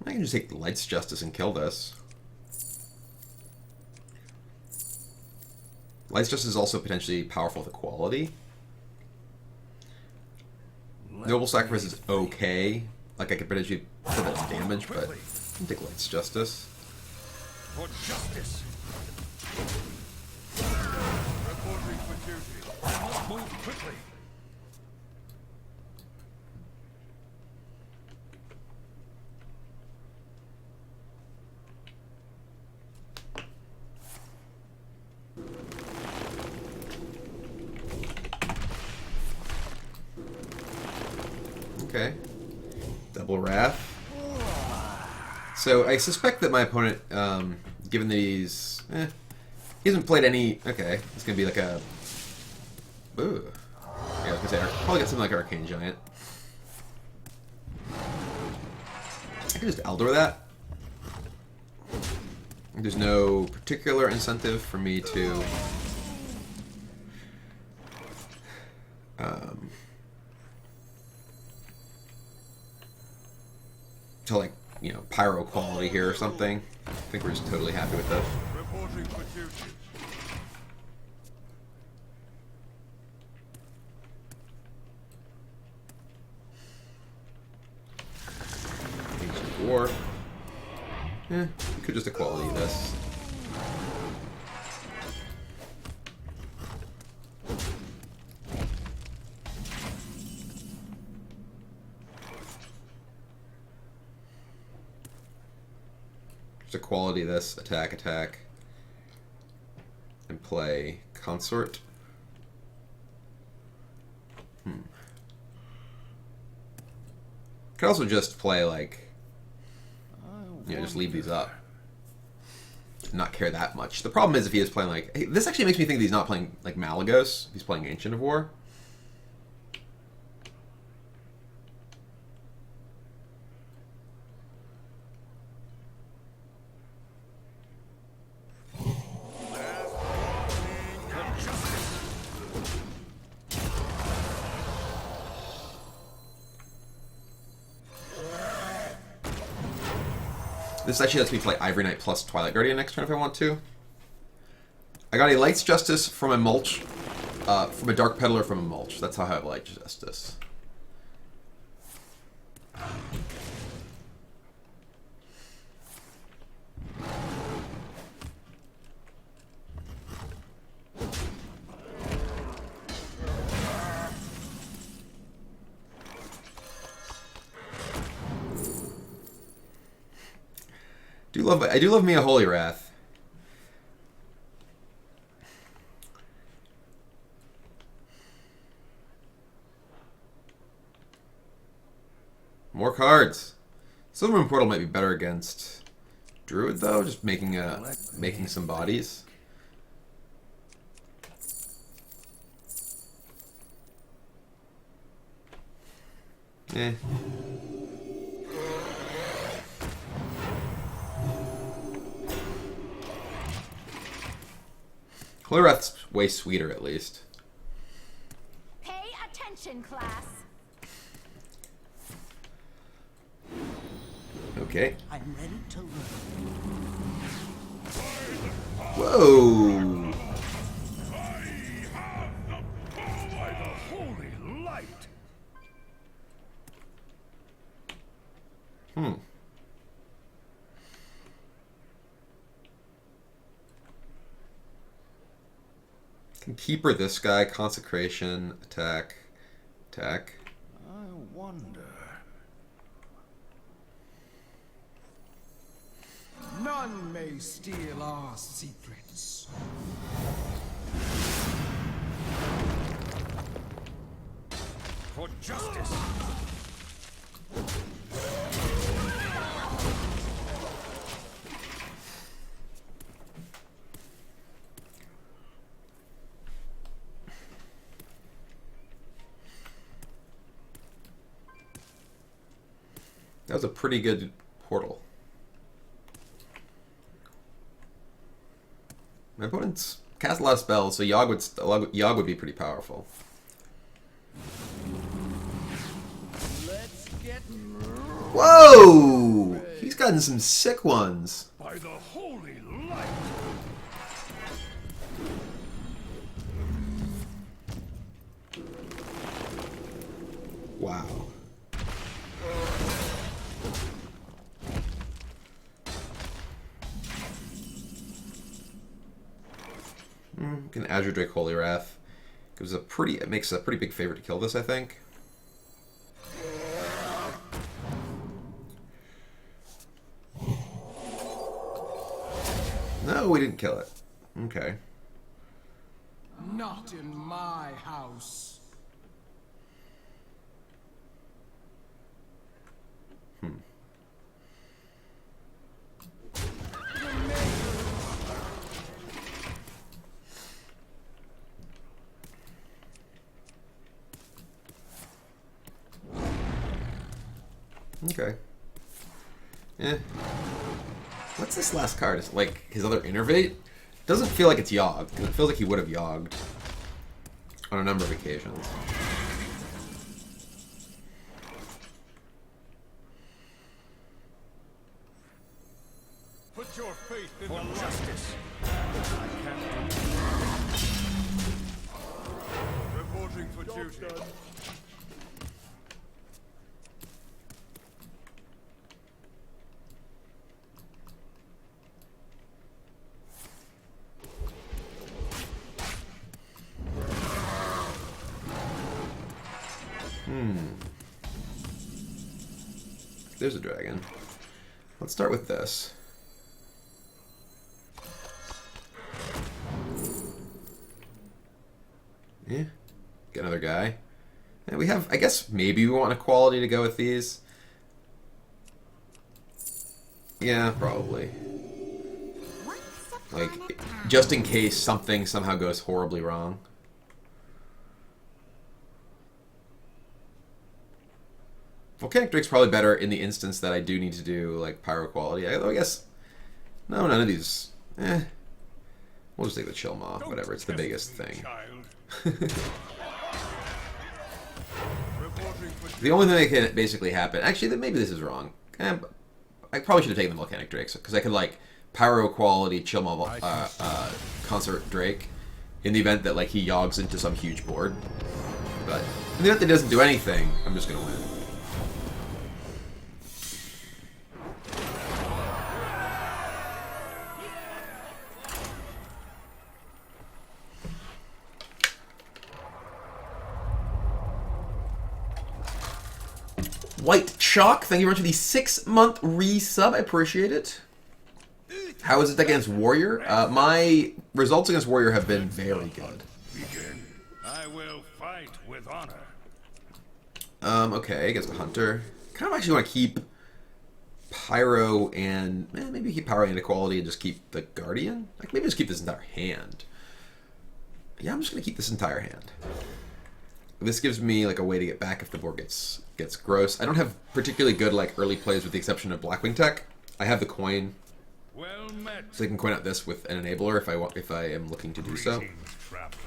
I can just take Light's Justice and kill this. Light's Justice is also potentially powerful with equality. Noble Sacrifice is okay. Like, I could potentially put that as damage, but I can take Light's Justice. For justice. Reporting for duty. I must move quickly. Okay. Double Wrath. So I suspect that my opponent, given that he hasn't played any... Okay, it's going to be like a... Ooh. Yeah, I was going to say, probably got something like Arcane Giant. I can just Eldor that. There's no particular incentive for me to... to like, you know, pyro quality here or something. I think we're just totally happy with this. Reporting for duty. Ancient War. We could just equality this. Equality this, attack, and play Consort. Could also just play like, you know, just leave these up. Not care that much. The problem is if he is playing like, hey, this actually makes me think that he's not playing like Malagos. He's playing Ancient of War. This actually lets me play Ivory Knight plus Twilight Guardian next turn if I want to. I got a Light's Justice from a Mulch, from a Dark Peddler from a Mulch. That's how I have Light's Justice. I do love me a Holy Wrath. More cards. Silvermoon Portal might be better against Druid though, just making some bodies. Eh. Chloreth's way sweeter, at least. Pay attention, class. Okay. I'm ready to learn. Whoa! By the holy light. Can Keeper this guy, Consecration, attack, attack. I wonder. None may steal our secrets. For justice. That was a pretty good portal. My opponent's cast a lot of spells, so Yogg would be pretty powerful. Let's get Whoa! He's gotten some sick ones. By the holy light. Wow. Can Azure Drake Holy Wrath. It makes a pretty big favor to kill this, I think. No, we didn't kill it. Okay. Not in my house. Okay. Eh. What's this last card? Is like his other Innervate? Doesn't feel like it's Yogg. It feels like he would have Yogged on a number of occasions. Put your faith in the justice. Reporting for duty. There's a dragon. Let's start with this. Yeah. Get another guy. And we have, I guess maybe we want a quality to go with these. Yeah, probably. Like, just in case something somehow goes horribly wrong. Volcanic Drake's probably better in the instance that I do need to do, like, pyro quality. Although I guess... No, none of these... We'll just take the Chill Maw. Whatever, it's the biggest thing. The only thing that can basically happen... Actually, maybe this is wrong. I probably should have taken the Volcanic Drakes, because I could, like, pyro quality Chill Maw Concert Drake in the event that, like, he Yoggs into some huge board. But in the event that he doesn't do anything, I'm just going to win. White Chalk, thank you very much for the 6-month resub. I appreciate it. How is it against Warrior? My results against Warrior have been very good. Begin. I will fight with honor. Okay, against the Hunter. kind of actually want to keep Pyro and maybe keep Pyro and Equality and just keep the Guardian. Like maybe just keep this entire hand. Yeah, I'm just gonna keep this entire hand. This gives me like a way to get back if the board gets gross. I don't have particularly good like early plays with the exception of Blackwing Tech. I have the coin, Well met. so I can coin out this with an enabler if I am looking to do so. Greetings, traveler.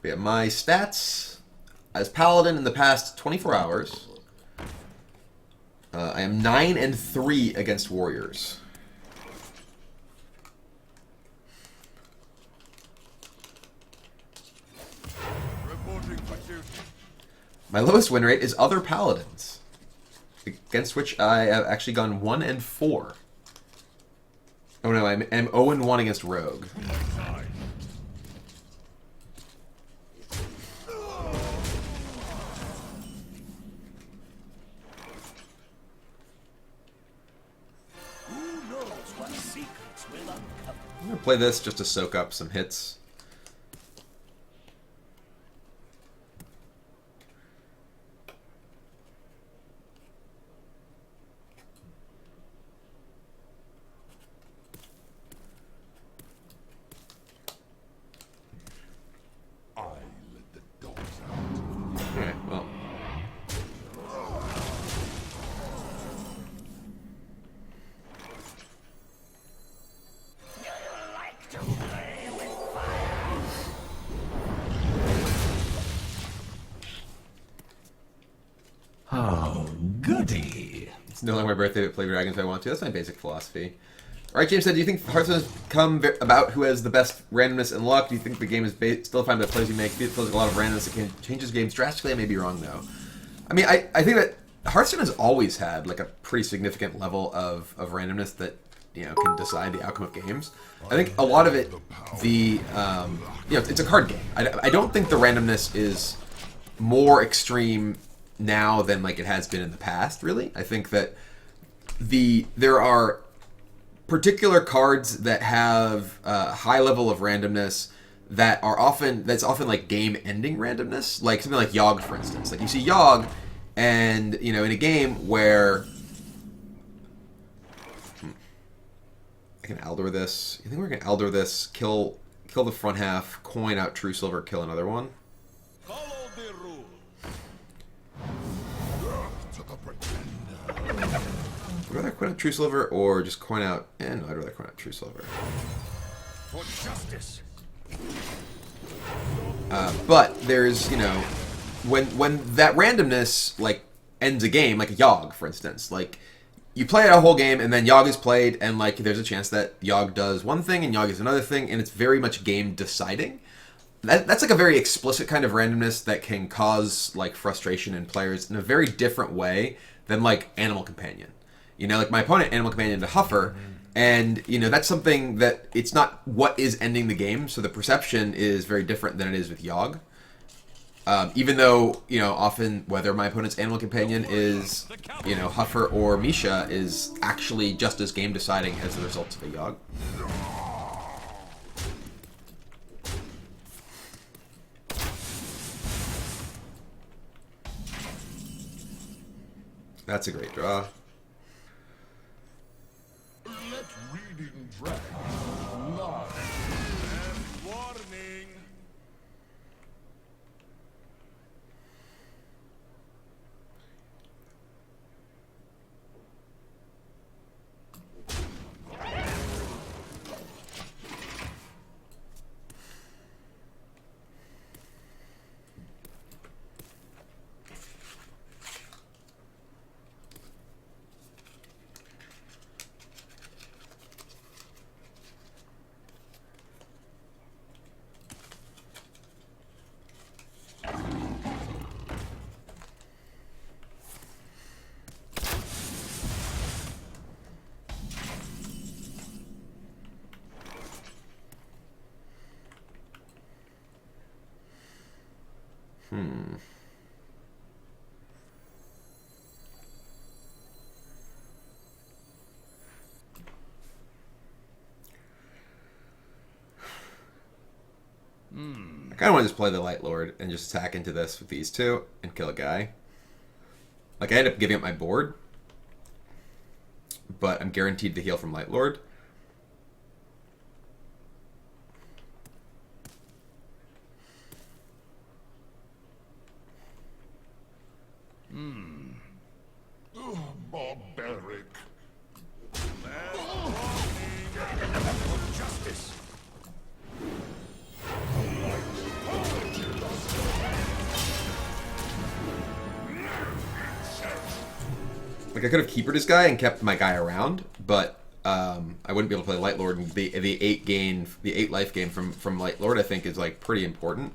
But yeah, my stats as Paladin in the past 24 hours. I am 9-3 against Warriors. Reporting for duty. My lowest win rate is other Paladins, against which I have actually gone 1-4. Oh no, I'm 0-1 against Rogue. Side. Who knows what secrets will uncover? I'm gonna play this just to soak up some hits. I let the dogs out. Alright, well. Like to play with fire? Oh, goody. It's no longer my birthday to play Dragons if I want to. That's my basic philosophy. Alright, James said, do you think Hearthstone has come about who has the best randomness and luck? Do you think the game is still defined by the plays you make? It feels like a lot of randomness that can changes games drastically. I may be wrong, though. I mean, I think that Hearthstone has always had like a pretty significant level of randomness that, you know, can decide the outcome of games. I think a lot of it, you know, it's a card game. I don't think the randomness is more extreme now than like it has been in the past, really. I think that there are particular cards that have a high level of randomness that's often like game-ending randomness, like something like Yogg, for instance. Like you see Yogg, and you know, in a game where I can Eldor this. You think we're gonna Eldor this? Kill the front half, coin out True Silver, kill another one. Follow the rule. To the pretender. Would I rather coin out True Silver or just coin out? No, I'd rather coin out True Silver. For justice. But there's, you know, when that randomness like ends a game, like a Yogg, for instance, like you play a whole game and then Yogg is played, and like there's a chance that Yogg does one thing and Yogg is another thing, and it's very much game deciding. That's like a very explicit kind of randomness that can cause like frustration in players in a very different way than like Animal Companion. You know, like my opponent Animal Companion to Huffer, and you know that's something that it's not what is ending the game, so the perception is very different than it is with Yogg. Even though, you know, often whether my opponent's Animal Companion is, you know, Huffer or Misha is actually just as game deciding as the results of a Yogg. That's a great draw. Let reading dragons lie. And warning. I kind of want to just play the Light Lord and just attack into this with these two and kill a guy. Like, I end up giving up my board, but I'm guaranteed to heal from Light Lord. Barbaric. Justice. Like, I could have keepered this guy and kept my guy around, but I wouldn't be able to play Light Lord. And the 8 life gain from Light Lord, I think, is like pretty important.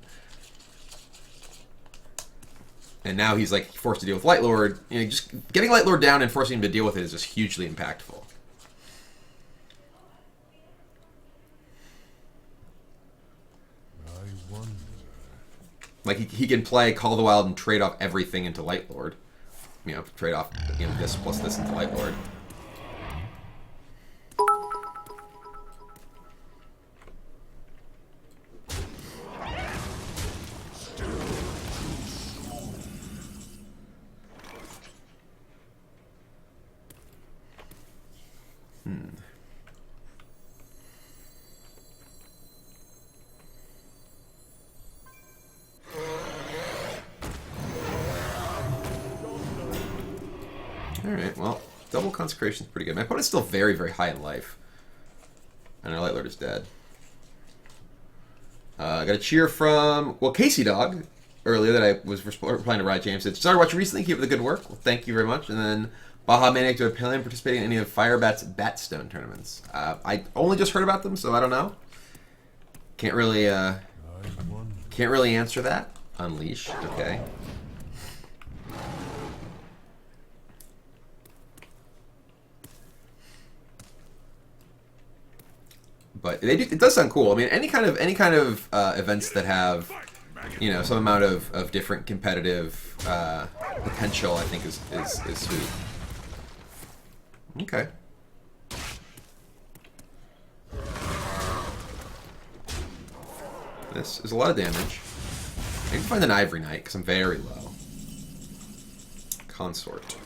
And now he's like forced to deal with Light Lord. You know, just getting Light Lord down and forcing him to deal with it is just hugely impactful. I wonder. Like, he can play Call of the Wild and trade off everything into Light Lord. You know, trade off, you know, this plus this into Light Lord. Alright, well, double consecration is pretty good. My opponent's still very, very high in life. And our Light Lord is dead. I got a cheer from, well, Casey Dog, earlier that I was replying to Riot James. Said, started watching recently, keep up the good work. Well, thank you very much. And then, Baja Maniac to a Paladin participating in any of Firebat's Batstone tournaments. I only just heard about them, so I don't know. Can't really answer that. Unleash, okay. But it does sound cool. I mean, any kind of events that have, you know, some amount of different competitive potential, I think is sweet. Okay. This is a lot of damage. I need to find an Ivory Knight because I'm very low. Consort.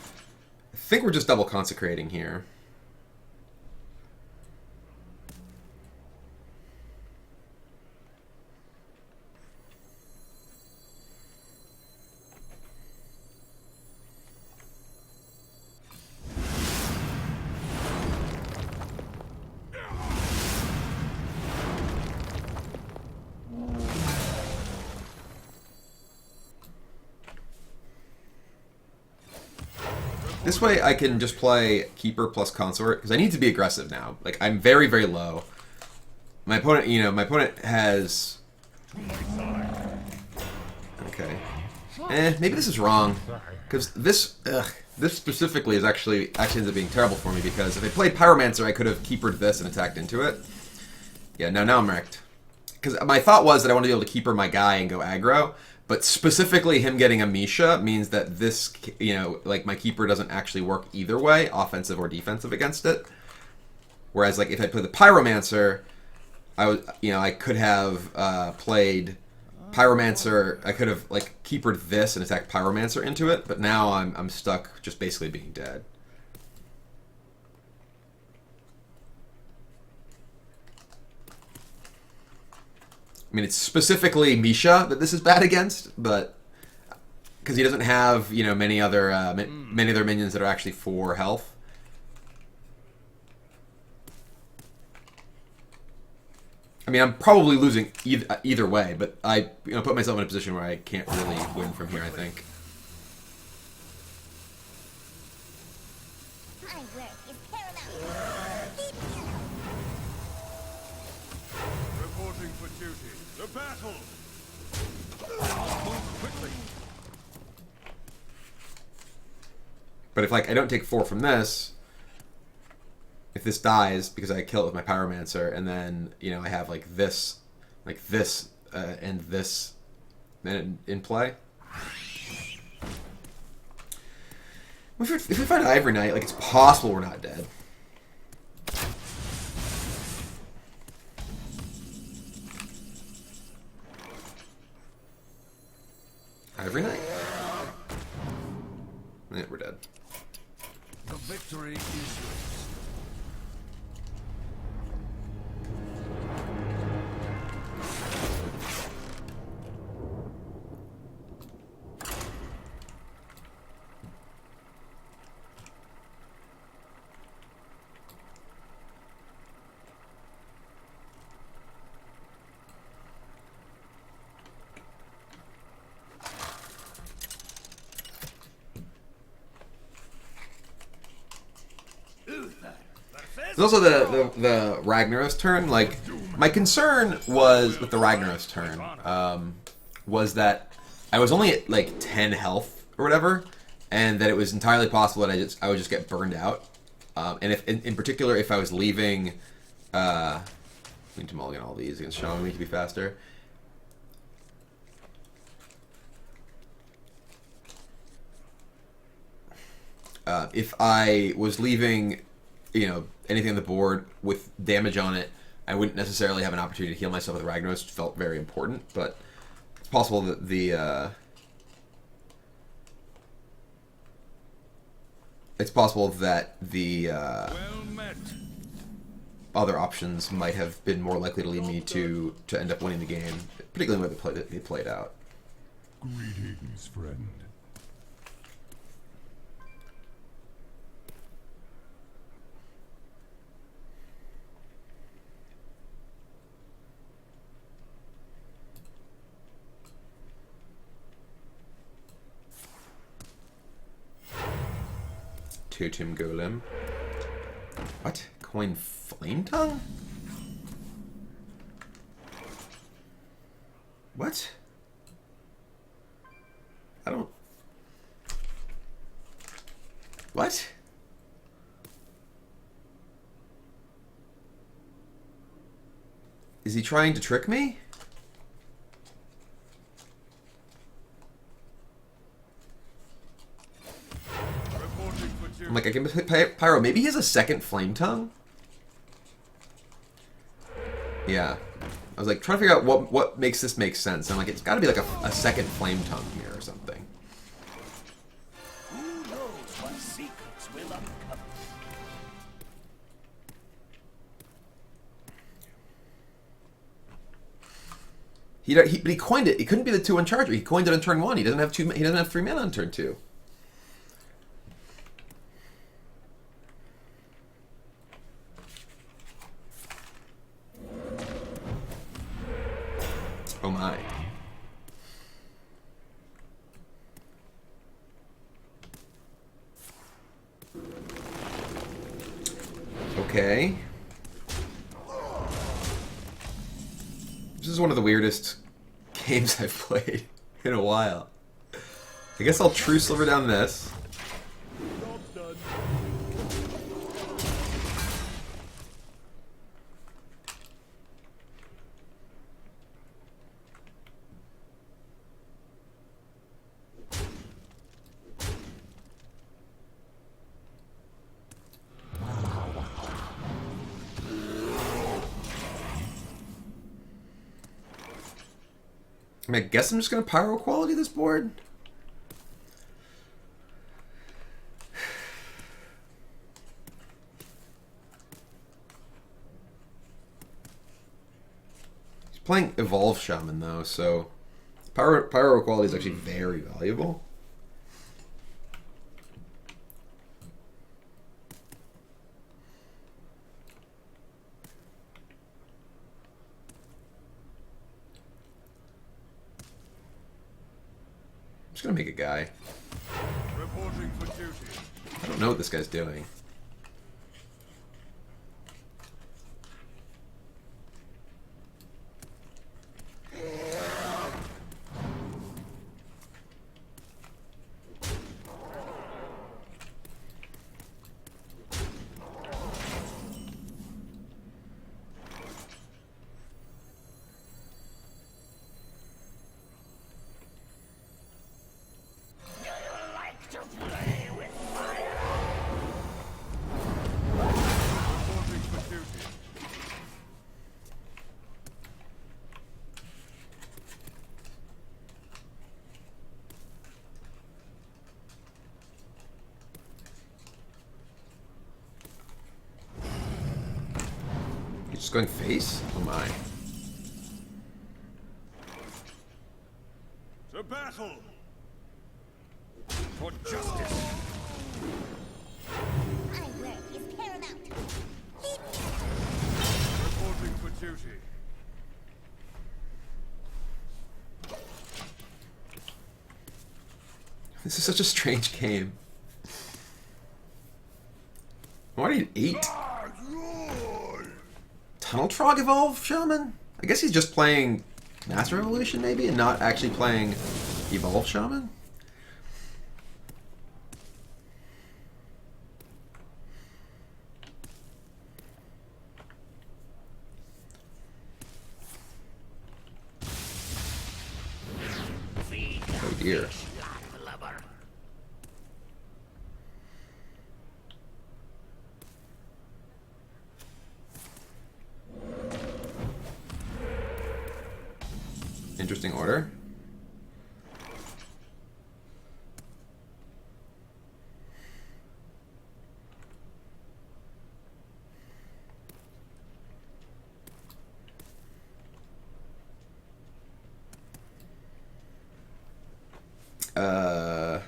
I think we're just double consecrating here. This way I can just play Keeper plus Consort, because I need to be aggressive now. Like, I'm very, very low. My opponent, you know, has... Okay. Maybe this is wrong. Because this specifically actually ends up being terrible for me, because if I played Pyromancer, I could have Keepered this and attacked into it. Yeah, now I'm wrecked. Because my thought was that I want to be able to Keeper my guy and go aggro, but specifically him getting a Misha means that this, you know, like my Keeper doesn't actually work either way, offensive or defensive against it. Whereas, like, if I played the Pyromancer, I could have played Pyromancer. I could have like Keepered this and attacked Pyromancer into it, but now I'm stuck just basically being dead. I mean, it's specifically Misha that this is bad against, but because he doesn't have, you know, many other minions that are actually 4 health. I mean, I'm probably losing either way, but I put myself in a position where I can't really win from here, I think. My work is paramount. Reporting for duty. The battle! Move quickly. But if, like, I don't take 4 from this, if this dies because I kill it with my Pyromancer, and then, you know, I have like this, and this in play. If we find Ivory Knight, like, it's possible we're not dead. Every night? Yeah, we're dead. The victory is yours. There's also the Ragnaros turn. Like, my concern was with the Ragnaros turn was that I was only at like 10 health or whatever, and that it was entirely possible that I would just get burned out. And if in particular if I was leaving, I need to mulligan all these against showing me to be faster. If I was leaving, you know, anything on the board with damage on it, I wouldn't necessarily have an opportunity to heal myself with Ragnaros. It felt very important, but it's possible that the other options might have been more likely to lead me to end up winning the game, particularly when they played out. Greetings, friend. Totem Golem. What? Coin Flame Tongue? What? I don't... What? Is he trying to trick me? I'm like, I can hit Pyro. Maybe he has a second Flame Tongue? Yeah. I was like, trying to figure out what makes this make sense. I'm like, it's got to be like a second Flame Tongue here or something. Who knows what secrets will uncover? But he coined it. It couldn't be the 2-1 Charger. He coined it on turn 1. He doesn't have 2. He doesn't have 3 mana on turn 2. Oh my. Okay. This is one of the weirdest games I've played in a while. I guess I'll True Sliver down this. I mean, I guess I'm just going to Pyro Quality this board. He's playing Evolve Shaman, though, so Pyro Quality is actually very valuable. I'm just gonna make a guy. Reporting for duty. I don't know what this guy's doing. Just going face? Oh my. To battle! For justice! My word is paramount. Lead me. Reporting for duty. This is such a strange game. Why do you need 8? Tunnel Trog Evolve Shaman? I guess he's just playing Master Evolution maybe, and not actually playing Evolve Shaman? Oh dear. Interesting order. I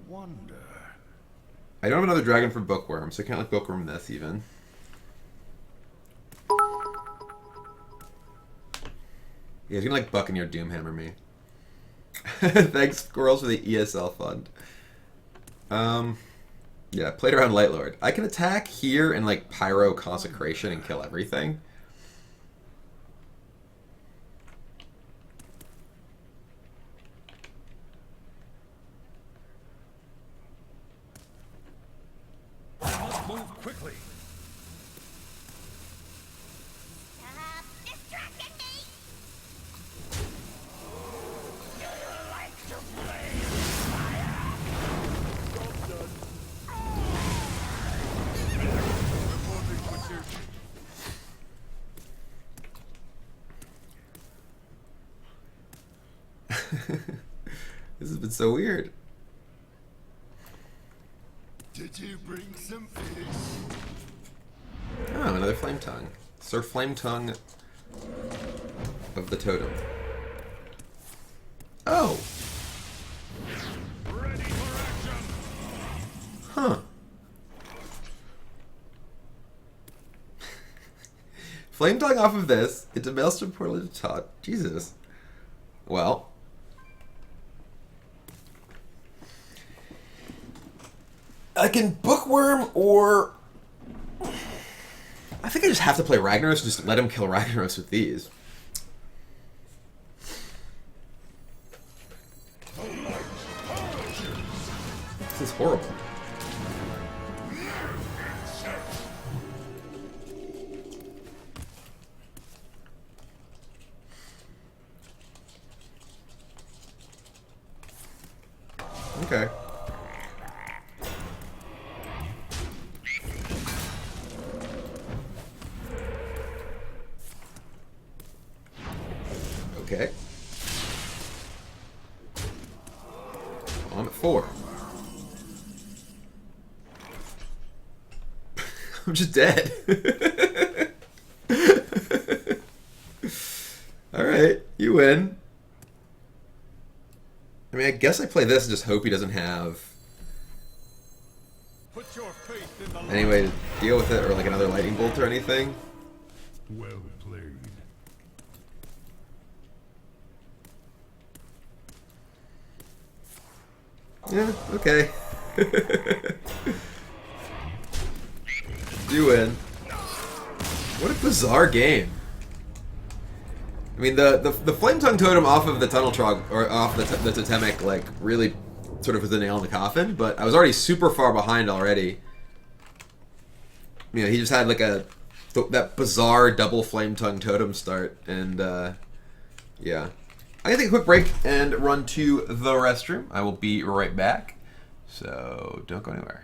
wonder. I don't have another dragon for Bookworm, so I can't let Bookworm this even. Yeah, he's gonna like Buccaneer Doomhammer me. Thanks, Squirrels, for the ESL fund. Yeah, played around Lightlord. I can attack here and like Pyro Consecration and kill everything. I must move quickly. Stop distracting me. Reporting for duty. This has been so weird. Did you bring some fish? Oh, another Flame Tongue. Sir Flame Tongue of the Totem. Oh! Ready for action! Huh. Flame Tongue off of this. It's a Maelstrom Portal to top. Jesus. Well. I can Bookworm or... I think I just have to play Ragnaros and just let him kill Ragnaros with these. This is horrible. Okay. Okay. Well, I'm at 4. I'm just dead. Alright, you win. I mean, I guess I play this and just hope he doesn't have Put your faith in the light. any way to deal with it, or like another lightning bolt or anything. Well played. Yeah, okay. You win. What a bizarre game. I mean, the Flame Tongue Totem off of the Tunnel Trog, or off the Totemic, like, really sort of was the nail in the coffin, but I was already super far behind already. You know, he just had like that bizarre double Flame Tongue Totem start, and yeah. I'm gonna take a quick break and run to the restroom. I will be right back, so don't go anywhere.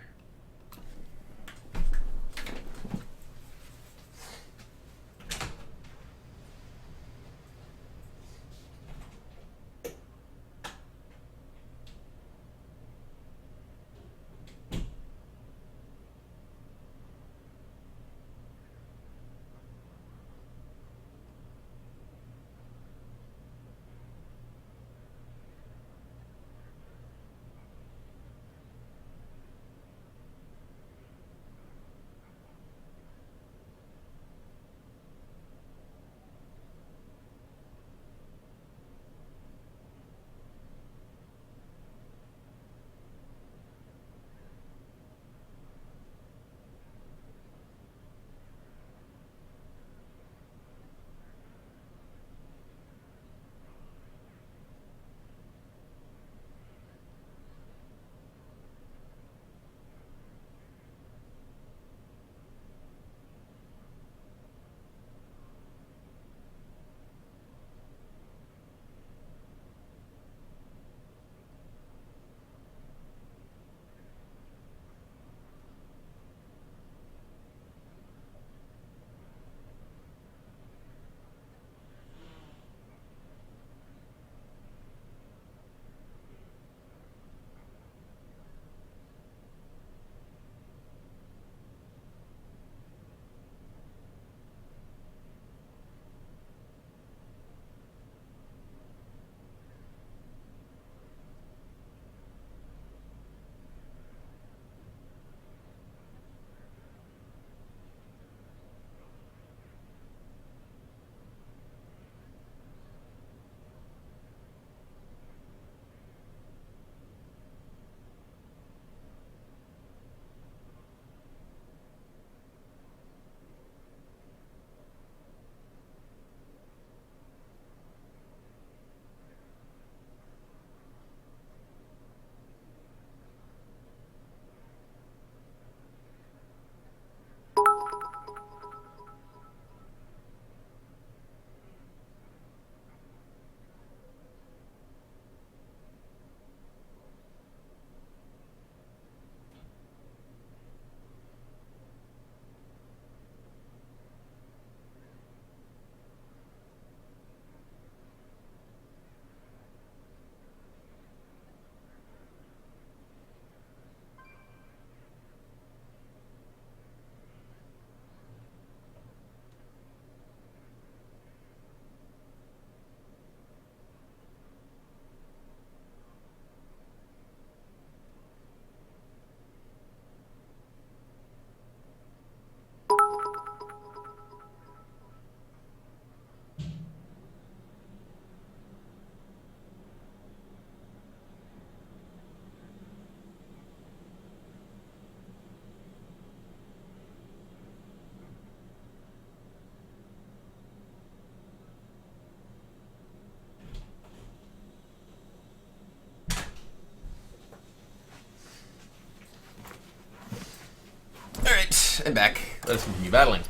and back. Let us continue battling.